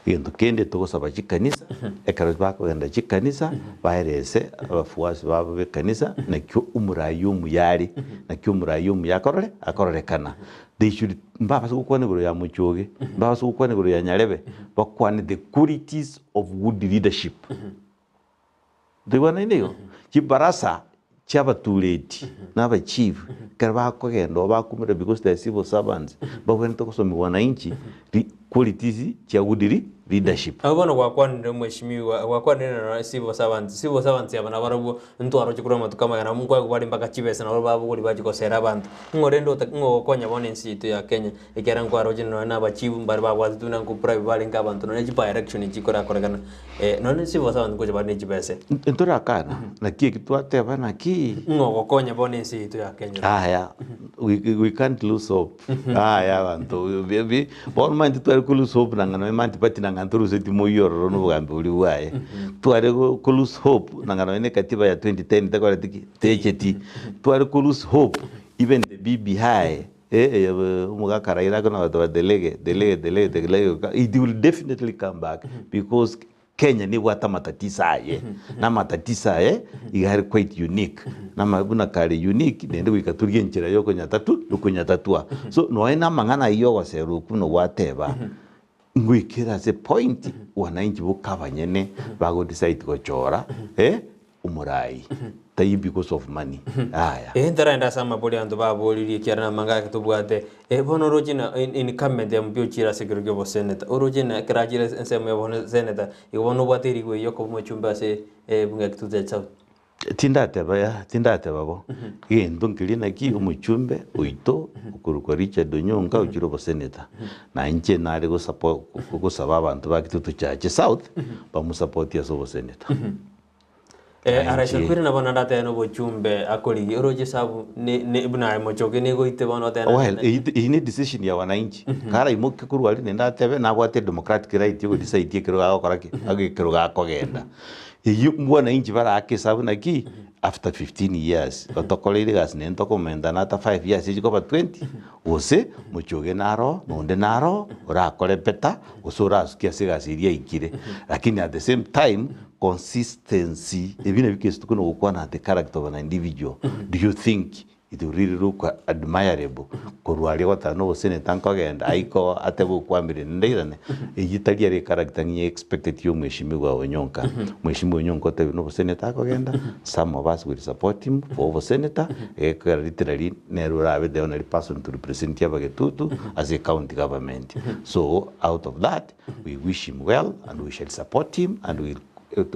egento kende to saba chikanisa ekaros ba ko genda chikanisa bairese abafuasi babo be kanisa na kyo umurayumu yari na kyo umurayumu yakorore akorekana they should mbaba su kwane goro ya Mochoge mbaba su kwane goro ya Nyarebe bakwane the qualities of good leadership they wana ndio kibarasa chabatuleti naba chief karba ko gendo bakumira because they civil servants but when to kosomi wananchi qualities cia gudiri leadership abona kwa ndio mheshimiwa kwa ndio civil servants abana barabu ntwaro chikura matukama kana mungwa kwali mpaka chibese na babu kuli bachikosera abantu ngorendo ngokonya bone nsito ya Kenya ikera ngwaro jino na bachibu mbari babwazitu na ku private bali ngabantu no nejipa election chikora korekana none civil servants ko jabane chibese ntora kana na kie kitwate bana ki ngokonya bone nsito ya Kenya aya we can't lose hope aya bantu baby bon man twari ku lose hope nangano man patina nganturu seti moyoro no bugambe uri wae twari ku lose hope nangano ne katiba ya 2010 takora tiki techeti twari ku lose hope even the BBI umuga karaira kana watu delege it will definitely come back because Kenya ni wata matatisa na matatisa igari quite unique na mabuna kare unique nende wikaturie nchira yoko nyatatua so noena mangana iyo waseru kuno wateba ngwikira se point wananchi bukabanyene bago decide gochora umurai tai because of money aya ndaraenda sama boli andu baboli kiarana manga ketubwate bono rojina incumbent ya mpyo chira security of senator orojina krajira nsema ya bono senator ibono bwateri gwe yoko mochumba se bunga Kitutu Chache tindate babo ndongili na ki umuchumbe uito ukuruko Richard Onyonga uchiro bo senator na nje nari go support kusaba abantu ba Kitutu Chache South bamusupport ya so senator araisha kwira na bana ndate no bochumbe akoli oroje sabu ne buna Mochoge ne go ite bono tena well ini decision ya wananchi kara imoke kuru ali nenda tebe na gwate democratic right yo decide kiro ga koraki agikiro ga kogenda iyo wananchi bara ake sabu na ki after 15 years otokolere gas ne ntokomenda na ta 5 years iko ba 20 ose Mochoge naro nonde naro ora kole peta usura sikia sigasiria ikire lakini at the same time consistency even if it's to go na the character of an individual do you think it will really look admirable korwali gota no senator nkogenda aiko atebo kwambire ndeirane igitalia re character ni expected yo mheshimiwa Onyonka mheshimiwa Onyonka tebe no senator kogenda some of us will support him for senator literally nerura be the only person to represent Kitutu as a county government so out of that we wish him well and we shall support him and we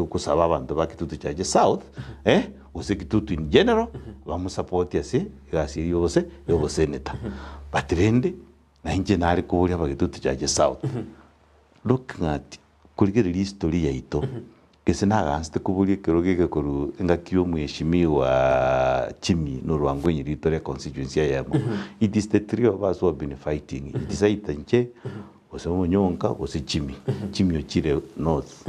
kusaba abantu ba Kitutu Chache South use Kitutu in general bamu support yase gasiri yose yo senator batrende na nje nari kuburia ba Kitutu Chache South looking at kuligere history ya ito kesena ganste kuburia kirogege kuru ngakio mheshimiwa Chimi no Rwango nyirito constituency ya yamo it is the three of us who have been fighting it is nche ose Onyonka ose Chimi ochire north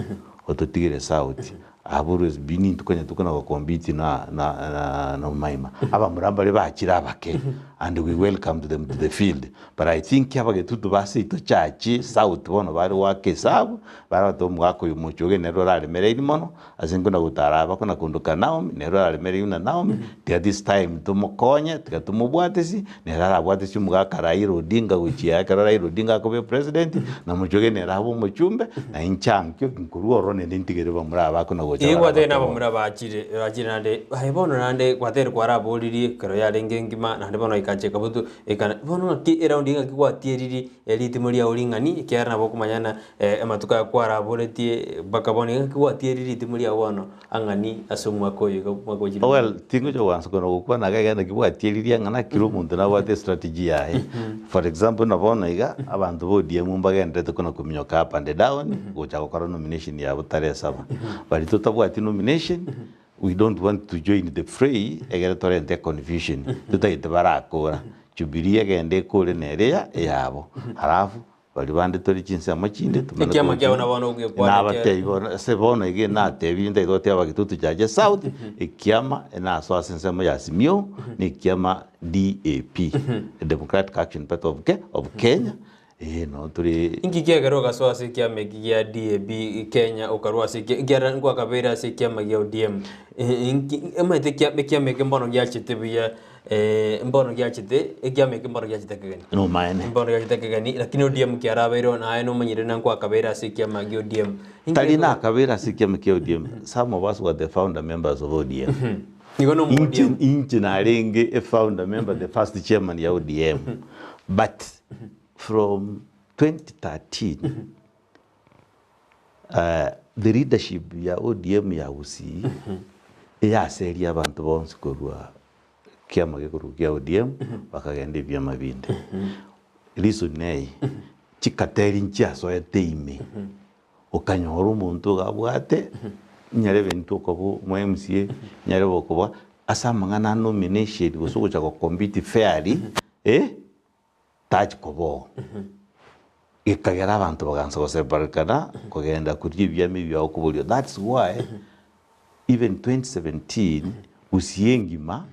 ototigire South aburus bini tukanya tukana compete na maima aba murambale bakira abake and we welcome them to the field but I think yabage tutu basi to Chache South bono bari wake sabu barato mwako Mochoge nero rale mereni mono azinguna gutaraba kuna kunduka Naomi nero rale mereni Naomi at this time tumukonye tukamubwatesi nero abwatesi mugaka Raila Odinga guchia Raila Odinga ko be president na Mochoge nero abo Mochumbe na inchankyo nkuru orone ndintigere bamuraba kuna Iwa tena bamura bachire nande haibono nande kwatere kwara boliri kero ya lengengima nande bono ikache kabutu ikana bono ki around inga kwatieriri elite muri ya ulingani kiara nabo kumanyana amatuka kwara boletie bakaboni inga kwatieriri timuri ya wono angani asumwa koyo makoji well tingo jo wanso kono kwa na gaga na kwatieriri angana kiro muntu na wate strategy yae for example na bono iga abantu bodi mumbaga ndete kono kumnyoka up and down gocha ko nomination ya butare saba bali ati nomination we don't want to join the fray egertorente confusion tutaite barakora Jubilee agende kole nerea yabo halafu bali bande tori chinse amachinde tumana kiama kya ona bono gwe kwa na batego se bono ige na tebinde idote aba Kitutu Chache South ikiama na so asensemo ya simio ni kiama DAP Democratic Action Party of Kenya no turi ingi kiagero gaswa sikia megia DAB Kenya ukarwa sikia ngira ngwa kabera sikia magia ODM ingi emete kia meke mbono gyachitebia mbono gyachite ekia meke mbono gyachitagani no maene mbono gyachitagani lakini ODM kiarabero na ayo no manyire na ngwa kabera sikia magia ODM talina kabera sikia meke ODM some of us were the founder members of ODM nigono ODM inchi na renge a founder member the first chairman ya ODM but from 2013 the leadership ya ODM ya Gusii yaseria abantu bonse kurwa kiama gikuru kia ODM bakagenda byama binde reason nei chikateri nchiaso eteime ukanyora umuntu gabwate nyarebe ntuko mu MCA nyarebe kuba asamangana nomination gusukucha ko compete fairly touch kobo ikagera abantu baganza guseparikana kugenda kurya ibyami byawo kubulyo. That's why even 2017 usiengima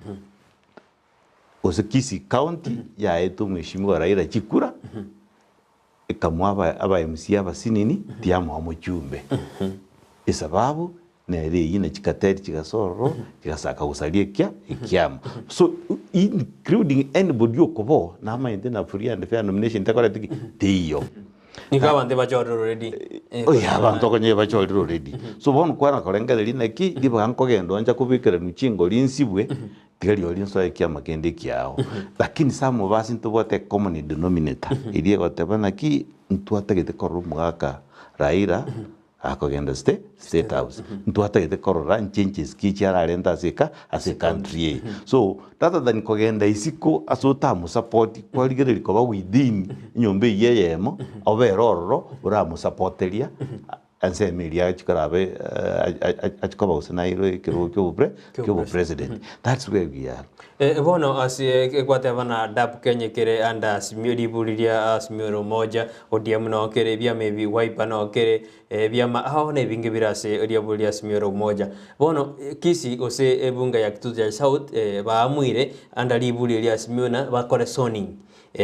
Kisi County ya etu mheshimiwa Raila Chikura ikamwa aba MC abasinini tiamu amuchumbe isababu nere yine chikateri chikasoro chikasaka gusalie ikiamu so including anybody yokobo na maende na free and fair nomination takora tiyo ikawa nde bachori already abantu konye bachori already so bon kwana korenga lina ki diba nkogendo anja kubikira nuchingo linsibwe tigari olinso ikiama kende kiao lakini samo basi ntubote common denominator iliye gotebana ki ntuatagete korru mwaka Raila akogenda state house ntuatagete korora changes ki cyara renda as a country so rather than kogenda isiko asota mu support kwaligere likoba within nyombe yeyemo oberoro uramu supporteria ansemelia chikarabe achikoba usanairo kiro president. That's where we are. Bono asi kwate bana dap Kenya kere anda simiri buliria simiro moja ODM no kere bia maybe wipe no kere bia ma haone binge birase odia buliria simiro moja bono kisi ose bunga ya Kitutu Chache South baamwire anda libuliria simiona bakore zoning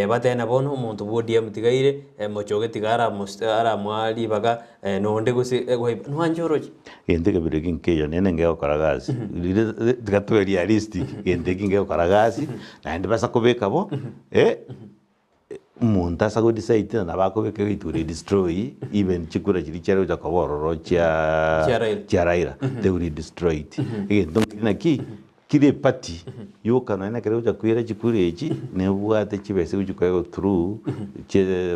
batena bono umuntu ODM tigaire Mochoge tigara mustara mwali baga nonde guse wipe nwanjoroje yendege birekin keyo nene ngeo karagazi gatwe realistic yendege ngeo karagazi na ndi basa kubeka bo umuntu asa go decide na bakobeka bitu destroy even chikura chiri cyaro cya kabororo cya Raila they will destroy it donc naki kire party yokana na kare uja kwira chikureji ne bwate chibese ujukwayo through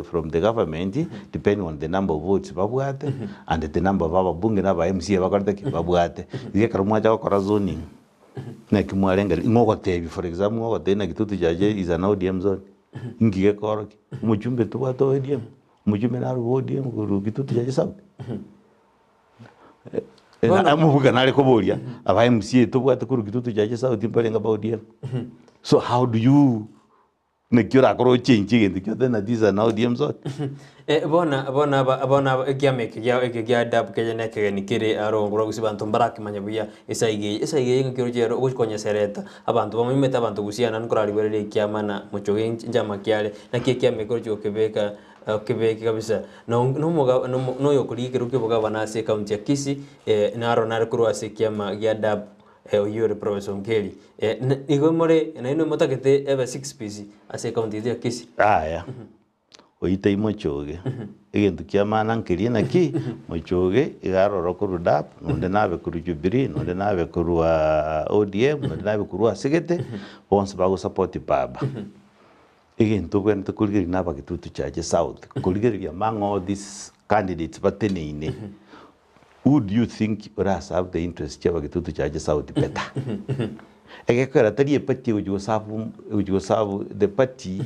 from the government depending on the number of votes babwate and the number of ababunge na ba MCA bakarta ki babwate ige karumwa cha bakora zoning na kimwarenga ngogotebi for example ngogote na Kitutu Chache is an ODM zone ingige koroki mujumbe tubato ODM mujumbe na ODM ku Kitutu Chache South amuvuga nale koboria aba MCA tubwate ku Kitutu Chache South impalenga ba ODM so how do you nekira akoro change into kyote na these are ODM zone bona kiameke dab Kenya neke nikire arongora gusibantu mbaraki manyabuya esaige ngikiro jero gukonya sereta abantu bamumeta abantu gusiana nkurari werere kiamana Mochoge njama kyale na kiameke cyo kebeka kebeki kabisa no yokulike rukiboga banase county ya Kisii naro nare kurwase kiama ya dab oyure professor Ngeli igomore na ino motakete eba 6 pc ase county ya Kisii oite Mochoge egento kiamana nkiri na ki Mochoge igaroro kuru dab nonde nabe kuru Jubilee nonde nabe kuru ODM nonde nabe kuru Segete bonse bago support baba egento kwenta kuligiri naba Kitutu Chache South kuligiri among all these candidates bateneine who do you think would have the interest ya Kitutu Chache South better egekora tari party ujo sabu the party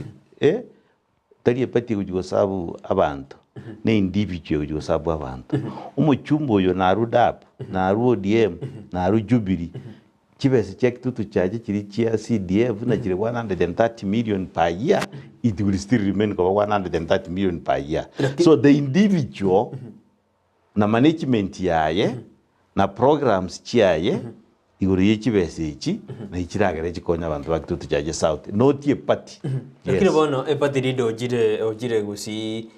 tari party ujo sabu abantu ne individual ujo sabu abantu umuchumbo yo na rudap na ODM na Jubilee kibese cha Kitutu Chache kiri chia CDF na kiri 130 million per year it will still remain kwa 130 million per year so the individual na management yaye na programs chiaye iguri kibese ichi na ikiragere gikonya abantu ba Kitutu Chache South not a party kire bono party leader ojire gusi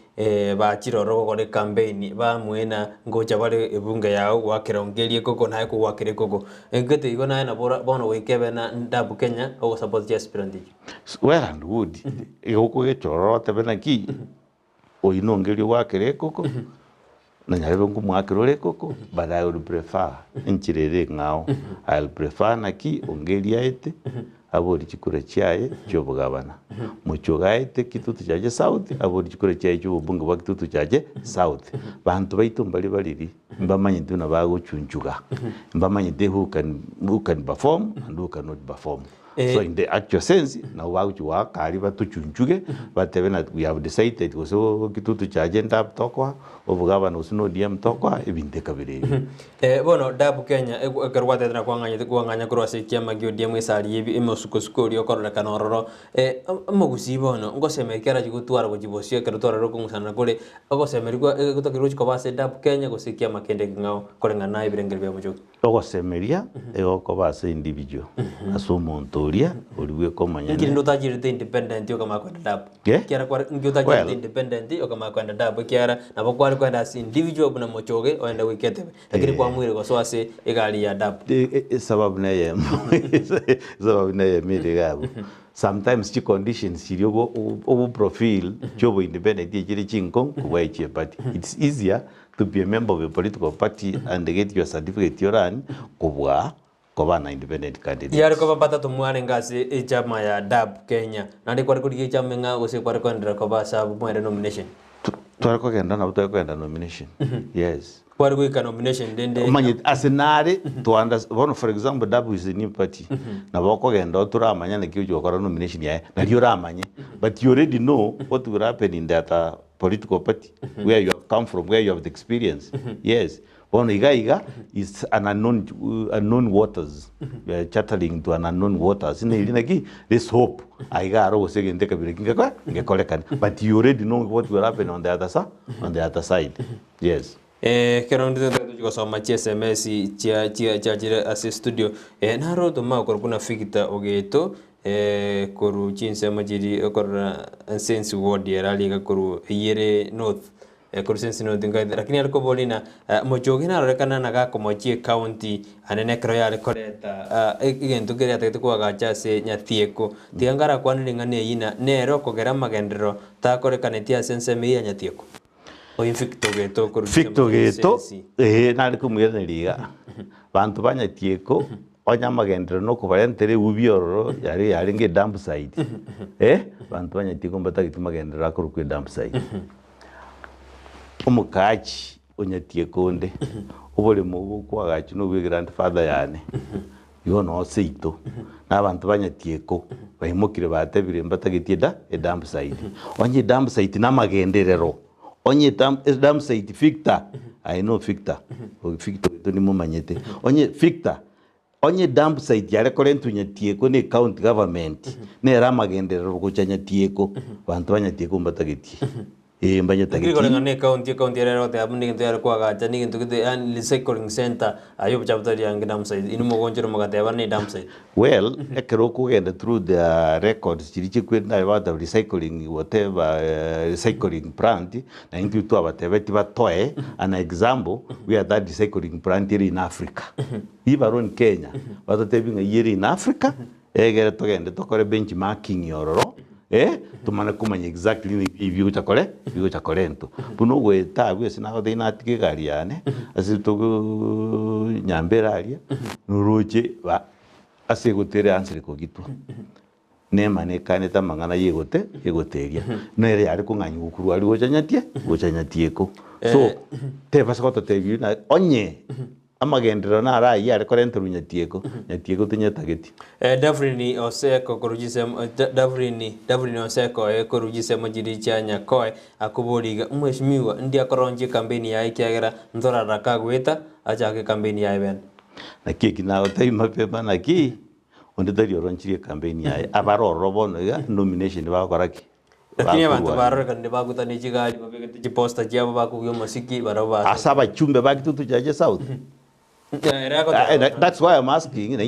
ba chiroro kore campaign ba mwena ngoja bale ebunga yao wakirongelie koko na ko wakire koko ngete igona na bono wekebe na ndabu Kenya o support just aspirant well and wood igoko gechoro tebena ki o inongelie wakire koko na nyarebe ngumwakirore koko but I would prefer nchirere ngao I'll prefer naki ongeria ete abori chikure chiaye chobugabana Mochoge Kitutu Chache South abori chikure chiaye chobunge bwa Kitutu Chache South bantu baitu mbali baliri mbamanye ntuna bagochunjuga mbamanye who can perform and who cannot perform. So in the actual sense, now wa kari batuchunjuge batebena we have decided so Kitutu Chache ndab tokwa obugabana usino DM tokwa ebinte kabireri. Bono dabu Kenya ekerwate na kwanganya kurwase kiama gyo DM esari ebi emosuko rio korora kanororo mogusi bono ngosemekera chigutwara gujibosio kerutwara ro kungusana kule ogosemerikwa gutokirwo chikobase dabu Kenya gosikia makende ngao korengana ibirengere bya Mochoge ogosemeria egokobase individual asumontoria oliwe komanya ngiri ndo tajirite independent yo kama kwenda dabu kiara kwa ngyo tajirite independent yo kama kwenda dabu kiara na bokwari kwenda as individual buna Mochoge oenda wikete lakini kwa mwiri kwa swase egali ya dabu sababu na ye mire gabo sometimes chi conditions sirio obo profile chobo independent yechiri chinkong kuwa eche party it's easier to be a member of a political party and get your certificate yoran kubwa kobana independent candidate yari ko bapata tumwane ngase chama ya DAP Kenya nandi kwari kuri chama nga gose kwari kwendera ko basa mwere nomination twari ko kenda na twari kwenda nomination yes kwari kuika nomination dende manye asenare to understand for example DAP is a new party na bako kenda turamanya na kiyo kwara nomination yae na liyo ramanye but you already know what will happen in that political party where you have come from, where you have the experience. Yes. One iga is an unknown waters. We are chartering to an unknown waters. There's hope. Iga aro second take a break. But you already know what will happen on the other side. Yes. Kerondo tuko soma SMS chia as studio naro to ma kuna fikita ogeto koru chinse majiri okora sense word yerali koru yere north koru sense north ngai lakini aliko bolina Mochoge na rekana naga komochie county anene kro yale koleta igento geria tete kwa gacha se nyathieko tigangara kwani ngane yina nero kogera magendero ta korekaneti sense me ya nyathieko Ficto geto nari kumwira liga bantu banyatieko onyamagendero no kubarentere ubiororo yari nge dump site bantu banyatieko mbatagitumagендera akuru ku dump site umukachi onyatieko nde ubole mu kwagachi no grandfather yane yo no seito n'abantu banyatieko bahimukire batebire mbatagitie dump site onye dump site n'amagenderero onye dam site Victor I know Victor Victor ni mumanyete onye Victor onye dam site yare korentu nyatieko ne county government ne ramagendero kuchanya tieko bantu banyatieko mbatagiti mbanya tagiti ngiri ngane county yare rote abuni ngintu yare kwa gacha ni ngintu kite an recycling center ayo chapter yang dam site inu mogonjero magate bane dam site well ekero kugenda through the records chirichi kwenda about the recycling whatever recycling plant na intu tu abatebeti batoe an example we are that recycling plant here in Africa even Kenya batotebinga here in Africa egere togende tokore benchmarking yororo tumana kumanya exactly ibyo chakore nto buno gweta bwese naho de natike gari yane asito nyambera alia nuroje ba asegotere ansere ko gitu nema ne kane tamangana yegoteria nere yari kunganya ukuru ali gocanyatieko so te basakoto te biyu na onye amagendero na ara yari korenturu nyatieko tinyatageti Davrini oseko korujise Davrini oseko korujise majiri chanya koe akuboliga umheshimiwa ndi akoronje kampeni ya ikiagera ndora rakagweta achake kampeni ya ben nakiki na otaima pepa naki ondetari oronchire kampeni ya abaroro bono ya nomination bakoraki lakini abantu barore kandi bagutani chigaji babegete chiposta chiabo bakugyo masiki baraba asaba chumbe Kitutu Chache South. That's why I'm asking.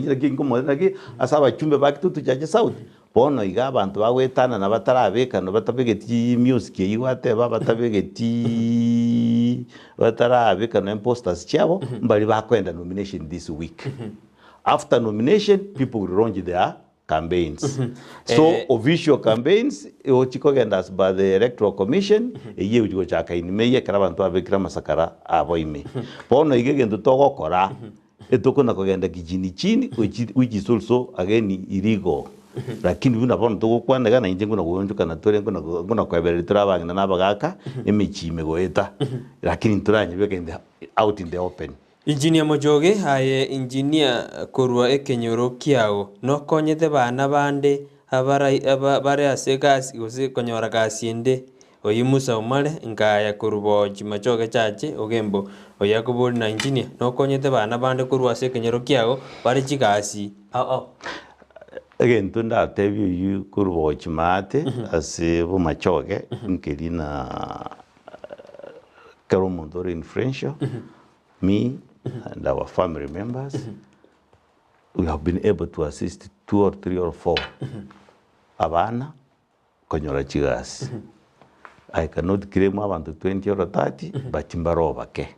Asaba chumbe Kitutu Chache South. Bono iga abantu bagwetana na batarabeka no batabegeti music yiwate batabegeti batarabeka no imposters chiabo mbali bakwenda nomination this week. After nomination, people will launch their campaigns. So official campaigns ochikogenda as by the Electoral Commission eye uchigo chaka inimeye kara bantu abekira masakara aboime. Bono igegendo togokora etokona kogenda kijini chini which is also again illegal. Lakini buna bono togokwanega na inje ngona kugonjuka na tore ngona kwebere turabanga na bagaka emichime goeta. Lakini turanye begende out in the open. Engineer Mochoge haye engineer korwa ekenyoro kiago no konyete bana bande bare asegasi gose konyora gasinde oyimusa umale ngaya kurbo Mochoge Chache ogembo oyakobori na engineer no konyete bana bande korwa asekenyoro kiago bare chigasi again tunda tebi yu kurbo chimate ase bo Mochoge nkelina karomondore influential me and our family members, we have been able to assist 2 or 3 or 4 abana konyora chigasi. I cannot claim about 20 or 30, but timbaroba ke.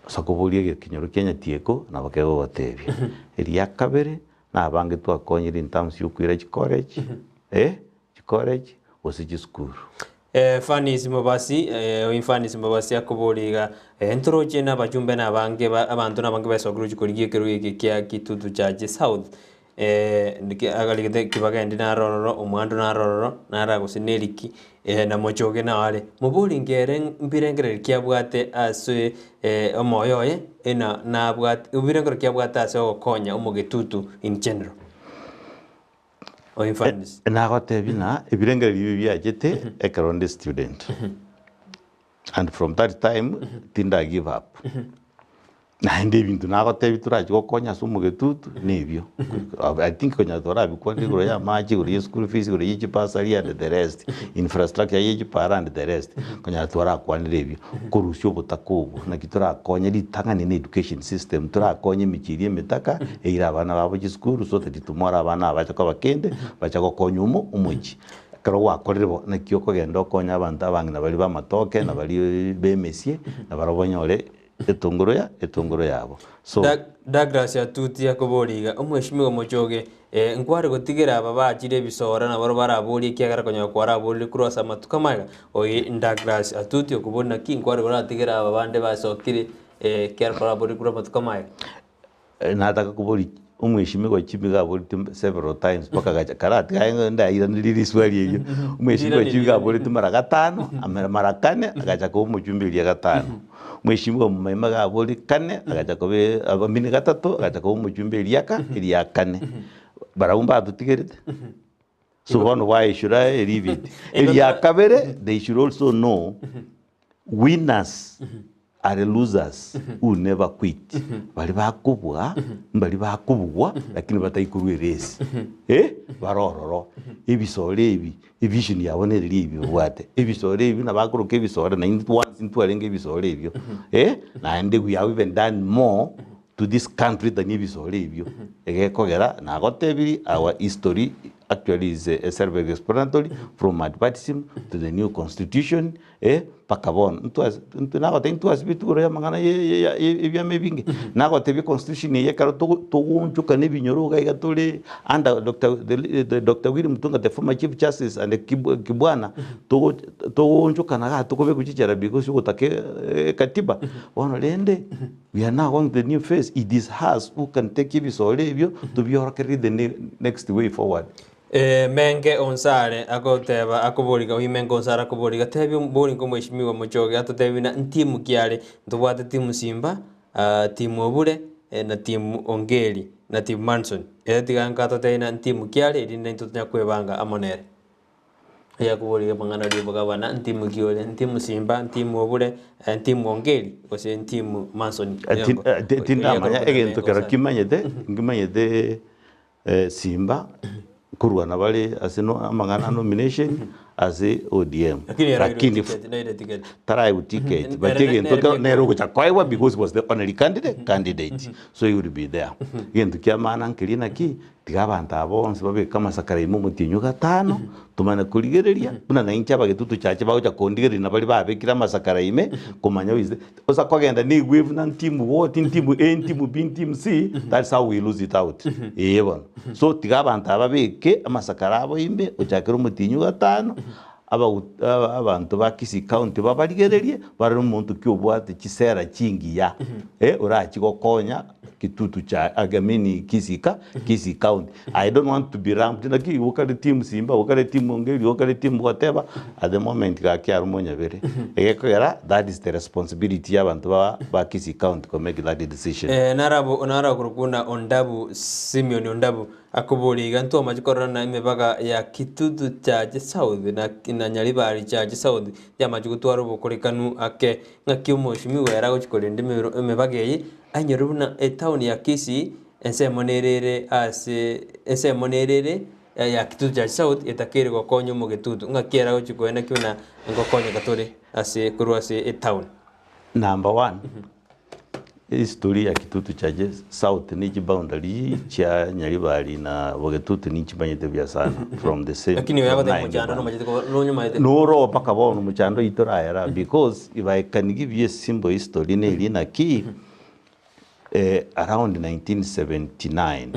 Sakobolie kinyoro Kenya tieko na bakego batebi. Eria kabere na abange tu akonyira in terms you college, college was a school. Fanis mabasi infanis mabasi akoboliga entroche na bajumbe na bange abantu na bange basogruji korigie keruye kya Kitutu Chache South agaligete kibagende na rororo omwando na rororo na ragosineliki na Mochoge na wale mubuli ngere mbirengere kya bwate aswe omoyoye na bwate ubirengere kya bwate aswe okonya omugetutu in general. Na gote bina ebirengere bibya jete ekaronde student. And from that time tinda give up. Na ende bintu na gote bitura gokonya sumugetutu nebyo. I think konya tora bikwandi gro ya maji gro school fees gro yichi pasali and the rest infrastructure yichi para and the rest konya tora kwandi rebyo korusyo butakobo na kitura konya litangane ne education system tura konya michirie metaka eira abana babo school so that tomorrow abana abacha ko bakende bacha gokonya umuji karo wakorerebo na kioko gendo konya abantu abangina bali bamatoke na bali bemesie na barobonyore etongoro yabo. So Douglas atuti yakoboliga omweshimiwa Mochoge nkware gotigera aba bachire bisora na baro baraboli kiagara konya kwara boli cross amatukamaga oyi Douglas atuti okubona ki nkware goratigera aba bande basokire kiara kwara boli kura amatukamaga nataka kuboli umweshimiwa chimiga boli several times paka gacha karati kaenda ira ndiri swali yeyo umweshimiwa chimiga boli tumara gatano amara kane agacha ko mujumbili gatano mweshimiwa mumaima ga boli kane agacha ko abamini gatatu agacha ko mujumbili ya kane barumba atutigirite so one why should I leave it ya kabere they should also know winners are losers who never quit. Bali bakubwa, mbali bakubwa, lakini batayikuru race. Barororo. Ebisore ebi, vision yabone libi bwate. Ebisore ebi na bakuru ke bisore na once into alenge bisore ebyo. Na ende we have even done more to this country than ebisore ebyo. Kogera na gotebiri our history actually is self-explanatory from advertising to the new constitution pakabon ntuas bituro ya mangana ye mebinge nago tebi constitution ye karo to njuka ne binyoro ga gatole under Dr. William Mutunga the former chief justice and Kibwana to njuka na ga to kobe kuchichara because you take katiba ono lende we are now on the new phase. It is us who can take ibisole to be or carry the next way forward. Menge onsare akoteba akoboliga uhimenga onsara akoboliga tebi boli ngo mweshimiwa Mochoge atotebi na timu kiale ntubwate timu Simba timu Obure na timu Ongeli na timu Manson etiga atotebi na timu kiale indi ntunya kwebanga amonere yakoboliga mangana liboga bana timu kiole timu Simba timu Obure timu Ongeli kose timu Manson tinda manya egento kera kimanyete Simba kurwa na bale asino amangana nomination as a ODM lakini tarai ticket but again to nero kucha kwaiwa because was the only candidate so he would be there again tukiamana nkilina ki tigabanta bonse babe kama sakara imu mutinyo gatano tumana kurigereria buna na incha Kitutu Chache bagocha kondigereria na bali babekira masakara ime kumanya wize osa kwagenda ni wave na timu what timu A timu B timu C that's how we lose it out bon so tiga abantu ababeke amasakara abo ime ochakira umutinyu gatano abantu ba Kisii County babarigererie bari umuntu kyobwate kisera kingi ya urakigokonya Kitutu cha agamini Kisii County. I don't want to be ramped naki ukale team Simba ukale team Ongeri ukale team whatever at the moment ka kya rumonya bere egekera that is the responsibility y'abantu ba Kisii County to make that decision. Narabo kurukuna Ondabu Simeon Ondabu akubuli gantu amajikorana imebaga ya Kitutu Chache South na Nyaribari Chache South ya majigutwaro bokorekanu ake ngaki umushimiwe yarago chikolende imebage anyeruna town ya Kisii ensemonerere ya Kitutu Chache South etakere gokonyo mu Kitutu ngakiera go chikwenda kiuna ngokonyo gatore ase kuru ase town. Number 1 history ya Kitutu Chache South ni boundary cha Nyaribari na Kitutu ni chimanyete bya sana from the same. Lakini yabaga mujando no majete ko nyuma yete no ro paka bono mujando itorayara because if I can give you a simple history ne lina ki around 1979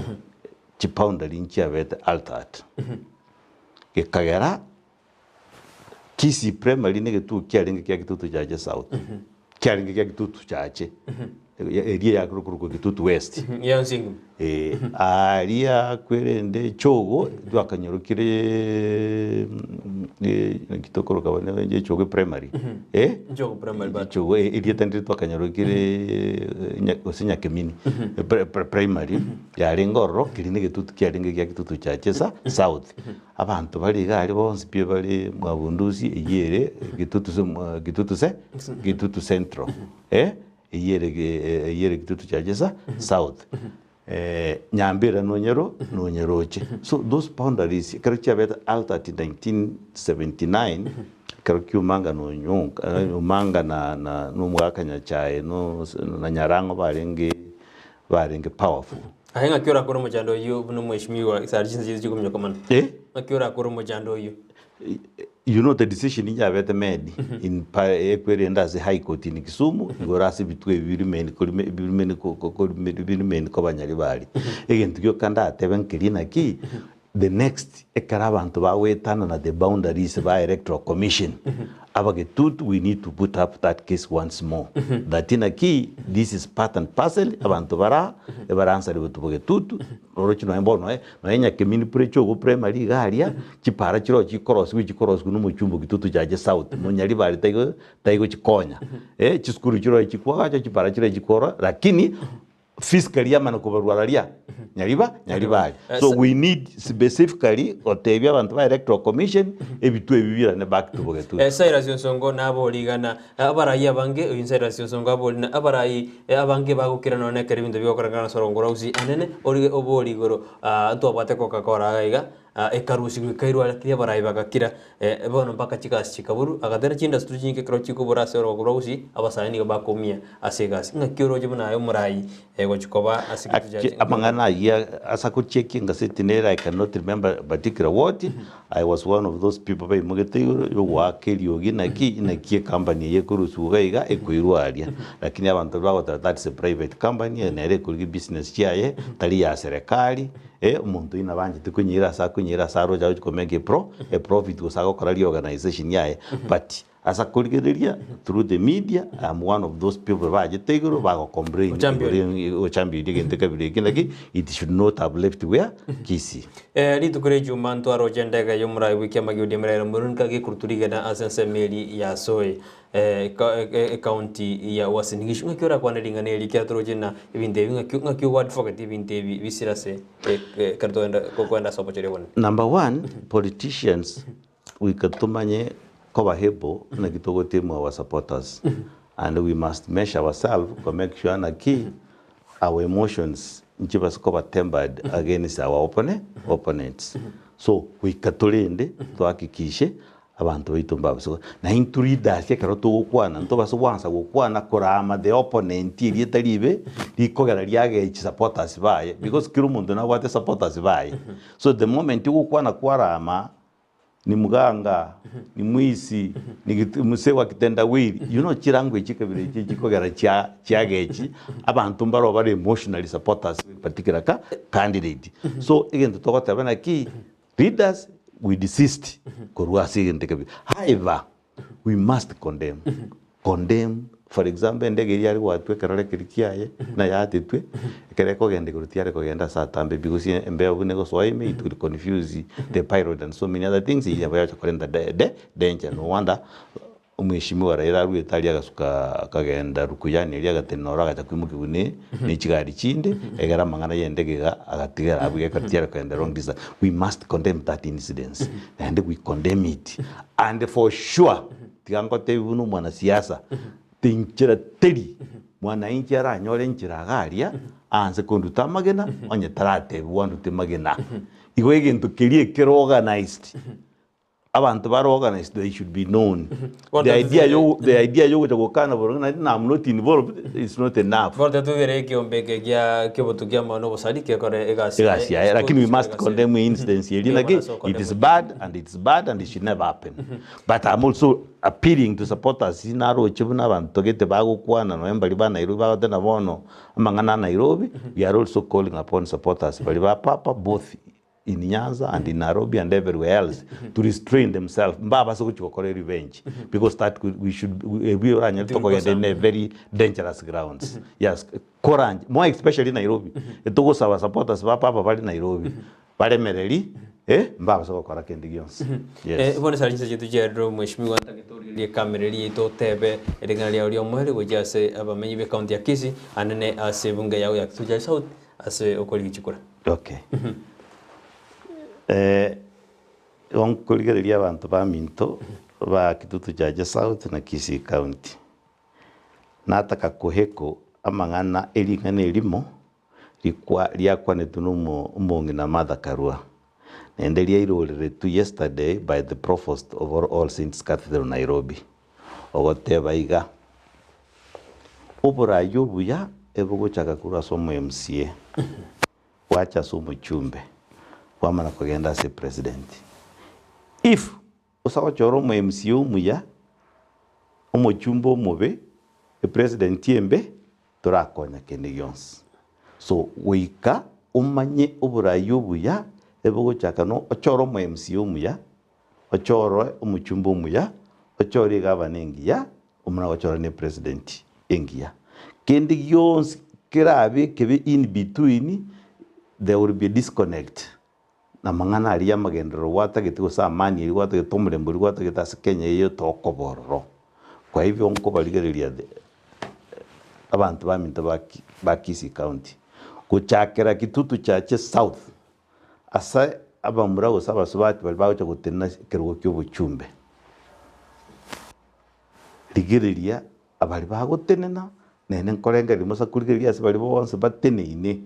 boundary nchi yabete altered kagera Kisii primary ne getu kyaringe kya Kitutu Chache South kyaringe kya Kitutu Chache area ya kurukuruko Kitutu West ya nsingu area kwerende chogo dwakanyorokire kitokoro kabane nje chogo primary chogo primary ba chogo area tandire twakanyorokire osinya kemini primary ya ringoro kirine Kitutu kyaringe kya Kitutu Chache South abantu bari gari bonse pye bari mwabunduzi yere Kitutu Central yere Kitutu Chache South Nyambira Nonyeroche. So those boundaries karukia beta altered in 1979 karukia manga manga na numwaka nyachae no na Nyarango barenge powerful. Ahenga kiora koro mojando yu bunu mheshimiwa sarjinsi jizi kumnyo komanda. Kiora koro mojando yu. You know the decision in Javete made in Equary and as a high court in Kisumu, Gorasi between remain Kobanyaribari. Again to your Kanda, Teven Kirina Key. The next a caravan to our way turn at the boundaries by electoral commission. Abagetut, we need to put up that case once more. That in a key, this is part and parcel, Avantobara, ever answer with Bogetut, original and Bono, Nanya Kemini Precho, Primary Garia, Chiparacho, Chicoros, which Coros Gumuchumbo to Chache South, Munyariba, Taigo Chiconia, Chiskurichuro, Chicoa, Chiparacho, Chicora, Rakini. Fiscally Manakovaria Nyariba. So we need specifically Otavia and electoral commission every and back to Bogetu. Cyrus Songo Nabo Ligana, Abaraya Bange, inside Songo, Abarai, Abange Bagukira no Necker in the Yokarana Sorongorosi, and then Oboligoro, Tobateco Cacora. Ekarusi Kairo Kiabara Bakira, Ebon Bakachicas Chicaburu, Agaderchin, Stujin Crochico Borasa or Grossi, Abasani Bakomia, Asegas, Nakiro Jimana, Omarai, Egochikova, Amangana, as I could check in the city, I cannot remember particular what. I was one of those people by Mugetego, you work, you in a key company, Ekurus Urega, Equiruaria, like Navantava, that's a private company, and a could business chair, Talia Serecari. Muntu inabanji tukunyira saro jawo komeke a profit was a organization yae but as a colleague through the media I'm one of those people who take over complain it should not have left where Kisii litu kureju mantu arojenda ga yumra wiki magudi mrera murunka ge kurturiga na asense meli ya soe county ya wasinigishu ngakiora kwa ndinga ne likia trojena ibinde ngaki word forget ibinde visirase kartoenda kokwenda sopochele wona. Number 1 politicians we katumanye koba hebo na kitogo temu our supporters and we must measure ourselves to make sure na ki our emotions nchiba koba tempered against our opponents so we katolende twakikishe abantu bitumba so na inturida ke karoto gukwana ntobaso wansa gukwana korama the opponent iri taribe likogera lyage supporters baye because kiro muntu na wate supporters baye so the moment gukwana kwarama ni muganga ni mwisi ni muse wa kitendawili you know chirango ikikabire ikikogera cyagechi abantu mbaro bari emotionally supporters particular candidate so again tutogotabana ki leaders we desist korwa sigende however we must condemn for example ndege yari watwe karare kirikiaye na yatetwe kereko gende kurutiare kogenda satambe because embe obune go swaime it will confuse the pilot and so many other things ya baya chakorenda danger no wonder umwishimiwa Raila rwetari agasuka kagenda rukuyani iri agatenora gacha kwimukibune ni kigari kinde egara mangana yendegega agatigera abuye karutiare kogenda wrong distance we must condemn that incident and we condemn it and for sure tigangote bunu mwana siasa tinchira teri mwana inchi aranyore nchira garia anse konduta magena onye tarate wandu te magena igo egintu kirie kero organized abantu bar organized they should be known the idea yo gukana borona na I'm not involved it's not enough for the tugere kiombeke gya kibotukia mano bosari ke kore egasi lakini we must condemn incidents here it is bad and it should never happen but I'm also appealing to supporters in aro chibuna abantu togete bago kwana no embali ba Nairobi ba tena bono amangana Nairobi we are also calling upon supporters bali ba papa both in Nyanza and in Nairobi and everywhere else to restrain themselves mbaba so kuchokore revenge because that we are in a very dangerous grounds yes courage more especially Nairobi etoko sawa supporters ba papa bali Nairobi bale mereli mbaba so kora kendigions yes bone sarinse jitu jero mweshimiwa ntagitoririe kamereri ito tebe erengana ya uri mwere gojase abamenyi be county ya Kisii anene ase bunge yao ya Kitutu Chache South ase okoli gichikura okay onkuligereria abantu ba minto ba Kitutu Chache South na Kisii County nataka kuheko amangana elingana elimo liakwa netunumo umongi na Martha Karua nendelia irolere tu yesterday by the provost of All Saints Cathedral Nairobi ogoteba iga ubura yubuya ebugo chaka kura somo MCA wacha somo chumbe wamana kugenda se president if usawa choro mu MCA umuya umuchumbo mube e president yembe turakonya kenegons so wika umanye uburayo buya ebugo chaka no ochoro mu MCA umuya ochoro umuchumbo umuya ochori gabanengiya umuna ochoro ne president engiya kenegons kirabe kebe in between there will be a disconnect na mangana aliya magendero wata gitiko sa mani wata gitomule mburi wata gitasa Kenya iyo tokobororo kwa hivyo onko baligereria abantu baminta ba Kisii County kuchakera Kitutu Chache South asa abamurago sabasubati bali bacho gutena kerugo cy'ubuchumbe ligereria abali bagotenena nene nkorenga limusa kurigereria bali bonse bateneine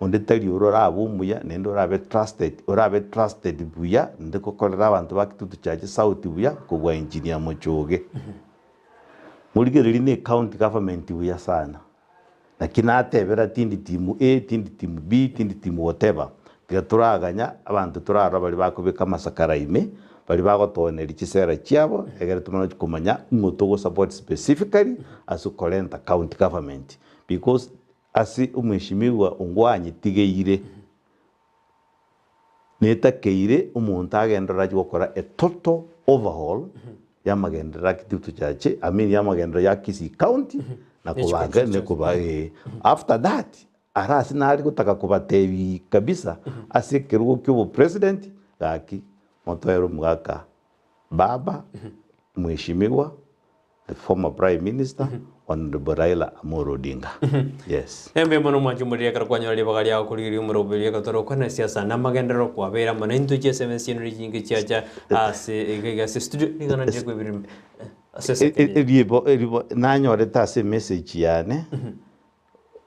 onde tali urora abumuya nendo orabe trusted buya ndiko kolera abantu ba Kitutu Chache South buya kubwa engineer Mochoge muligereri ne county government buya sana lakini atebera tindi timu A tindi timu B tindi timu whatever tigaturaganya abantu turara bali bakubika masakaraime bali bagotonera ikisera cyabo egere tumana kumanya ngotogo support specifically as kolenta county government because asi umwishimiwa ungwanyi tigeire neta keire umuntu agendera gukora a total overhaul ya magendera Kitutu Chache ya magendera ya Kisii County na kubaga ne kubaye after that arasi nari gutaka kubatebi kabisa asekerugo cy'ubu president gaki motoero mwaka baba mwishimiwa the former prime minister Honorable Raila Amolo Odinga. Yes. Embe mono mwajumuria karakwanya ali bagari ya kuriri umuroberia katoro kwa siasa na magendero kwa bera mana into chese mensioni jingi chacha ase egega se studio nigana nje kwa birim asese eribo nanyore tase message yane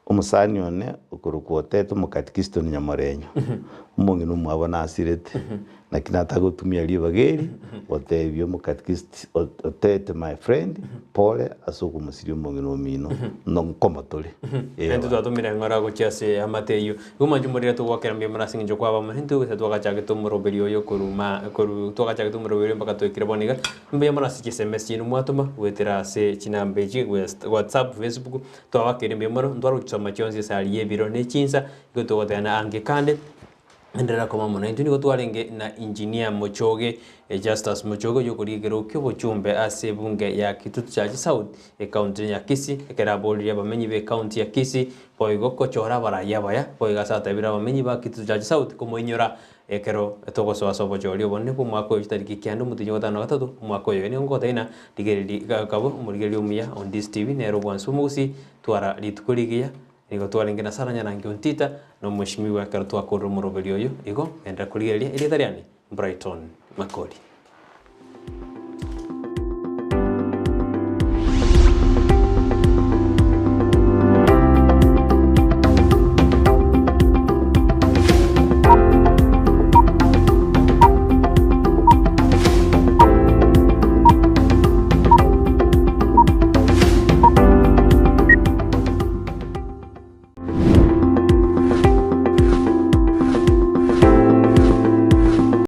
umusani one ukurukote to mukatikristo nyamorenyo Mungi no mwabona asirete na kinata gutumia libageri otebyo mu catechist otete my friend pole asoko musirio mungi no mino no komatole ento twatumira ngora gochase amateyo guma jumurira twakera mbye mara sinjo kwaba muntu wese twagacha gitumuroberi yo kuruma twagacha gitumuroberi mpaka twekira boniga mbye mara SMS ino mwatuma wetera se chinambeji WhatsApp Facebook twabakera mbye mara ndwaro kusoma chonzi sali yebiro ne chinsa gotogotana ange kande ndera koma mona ntuni gotwarenge na engineer Mochoge Justus Mochoge yokurigero kyobo chumbe ase bunge ya Kitutu Chache South county ya Kisii ekera boli ya bamenyi be county ya Kisii boigo kochora baraya baya boiga sata bira bamenyi ba Kitutu Chache South komoinyora ekero togoso sobo joli obone ku mwako yitariki kyando mutinyo gatano gatatu mwako yo ni ngota ina digereri kabo umurigeri umuya on this TV nero bwansu musi twara litukurigia nigo twarengena saranya nangi untita no mweshimiwa ekero twakoro muroberi oyo igo enda kurigeria ile tariani Brighton Makori.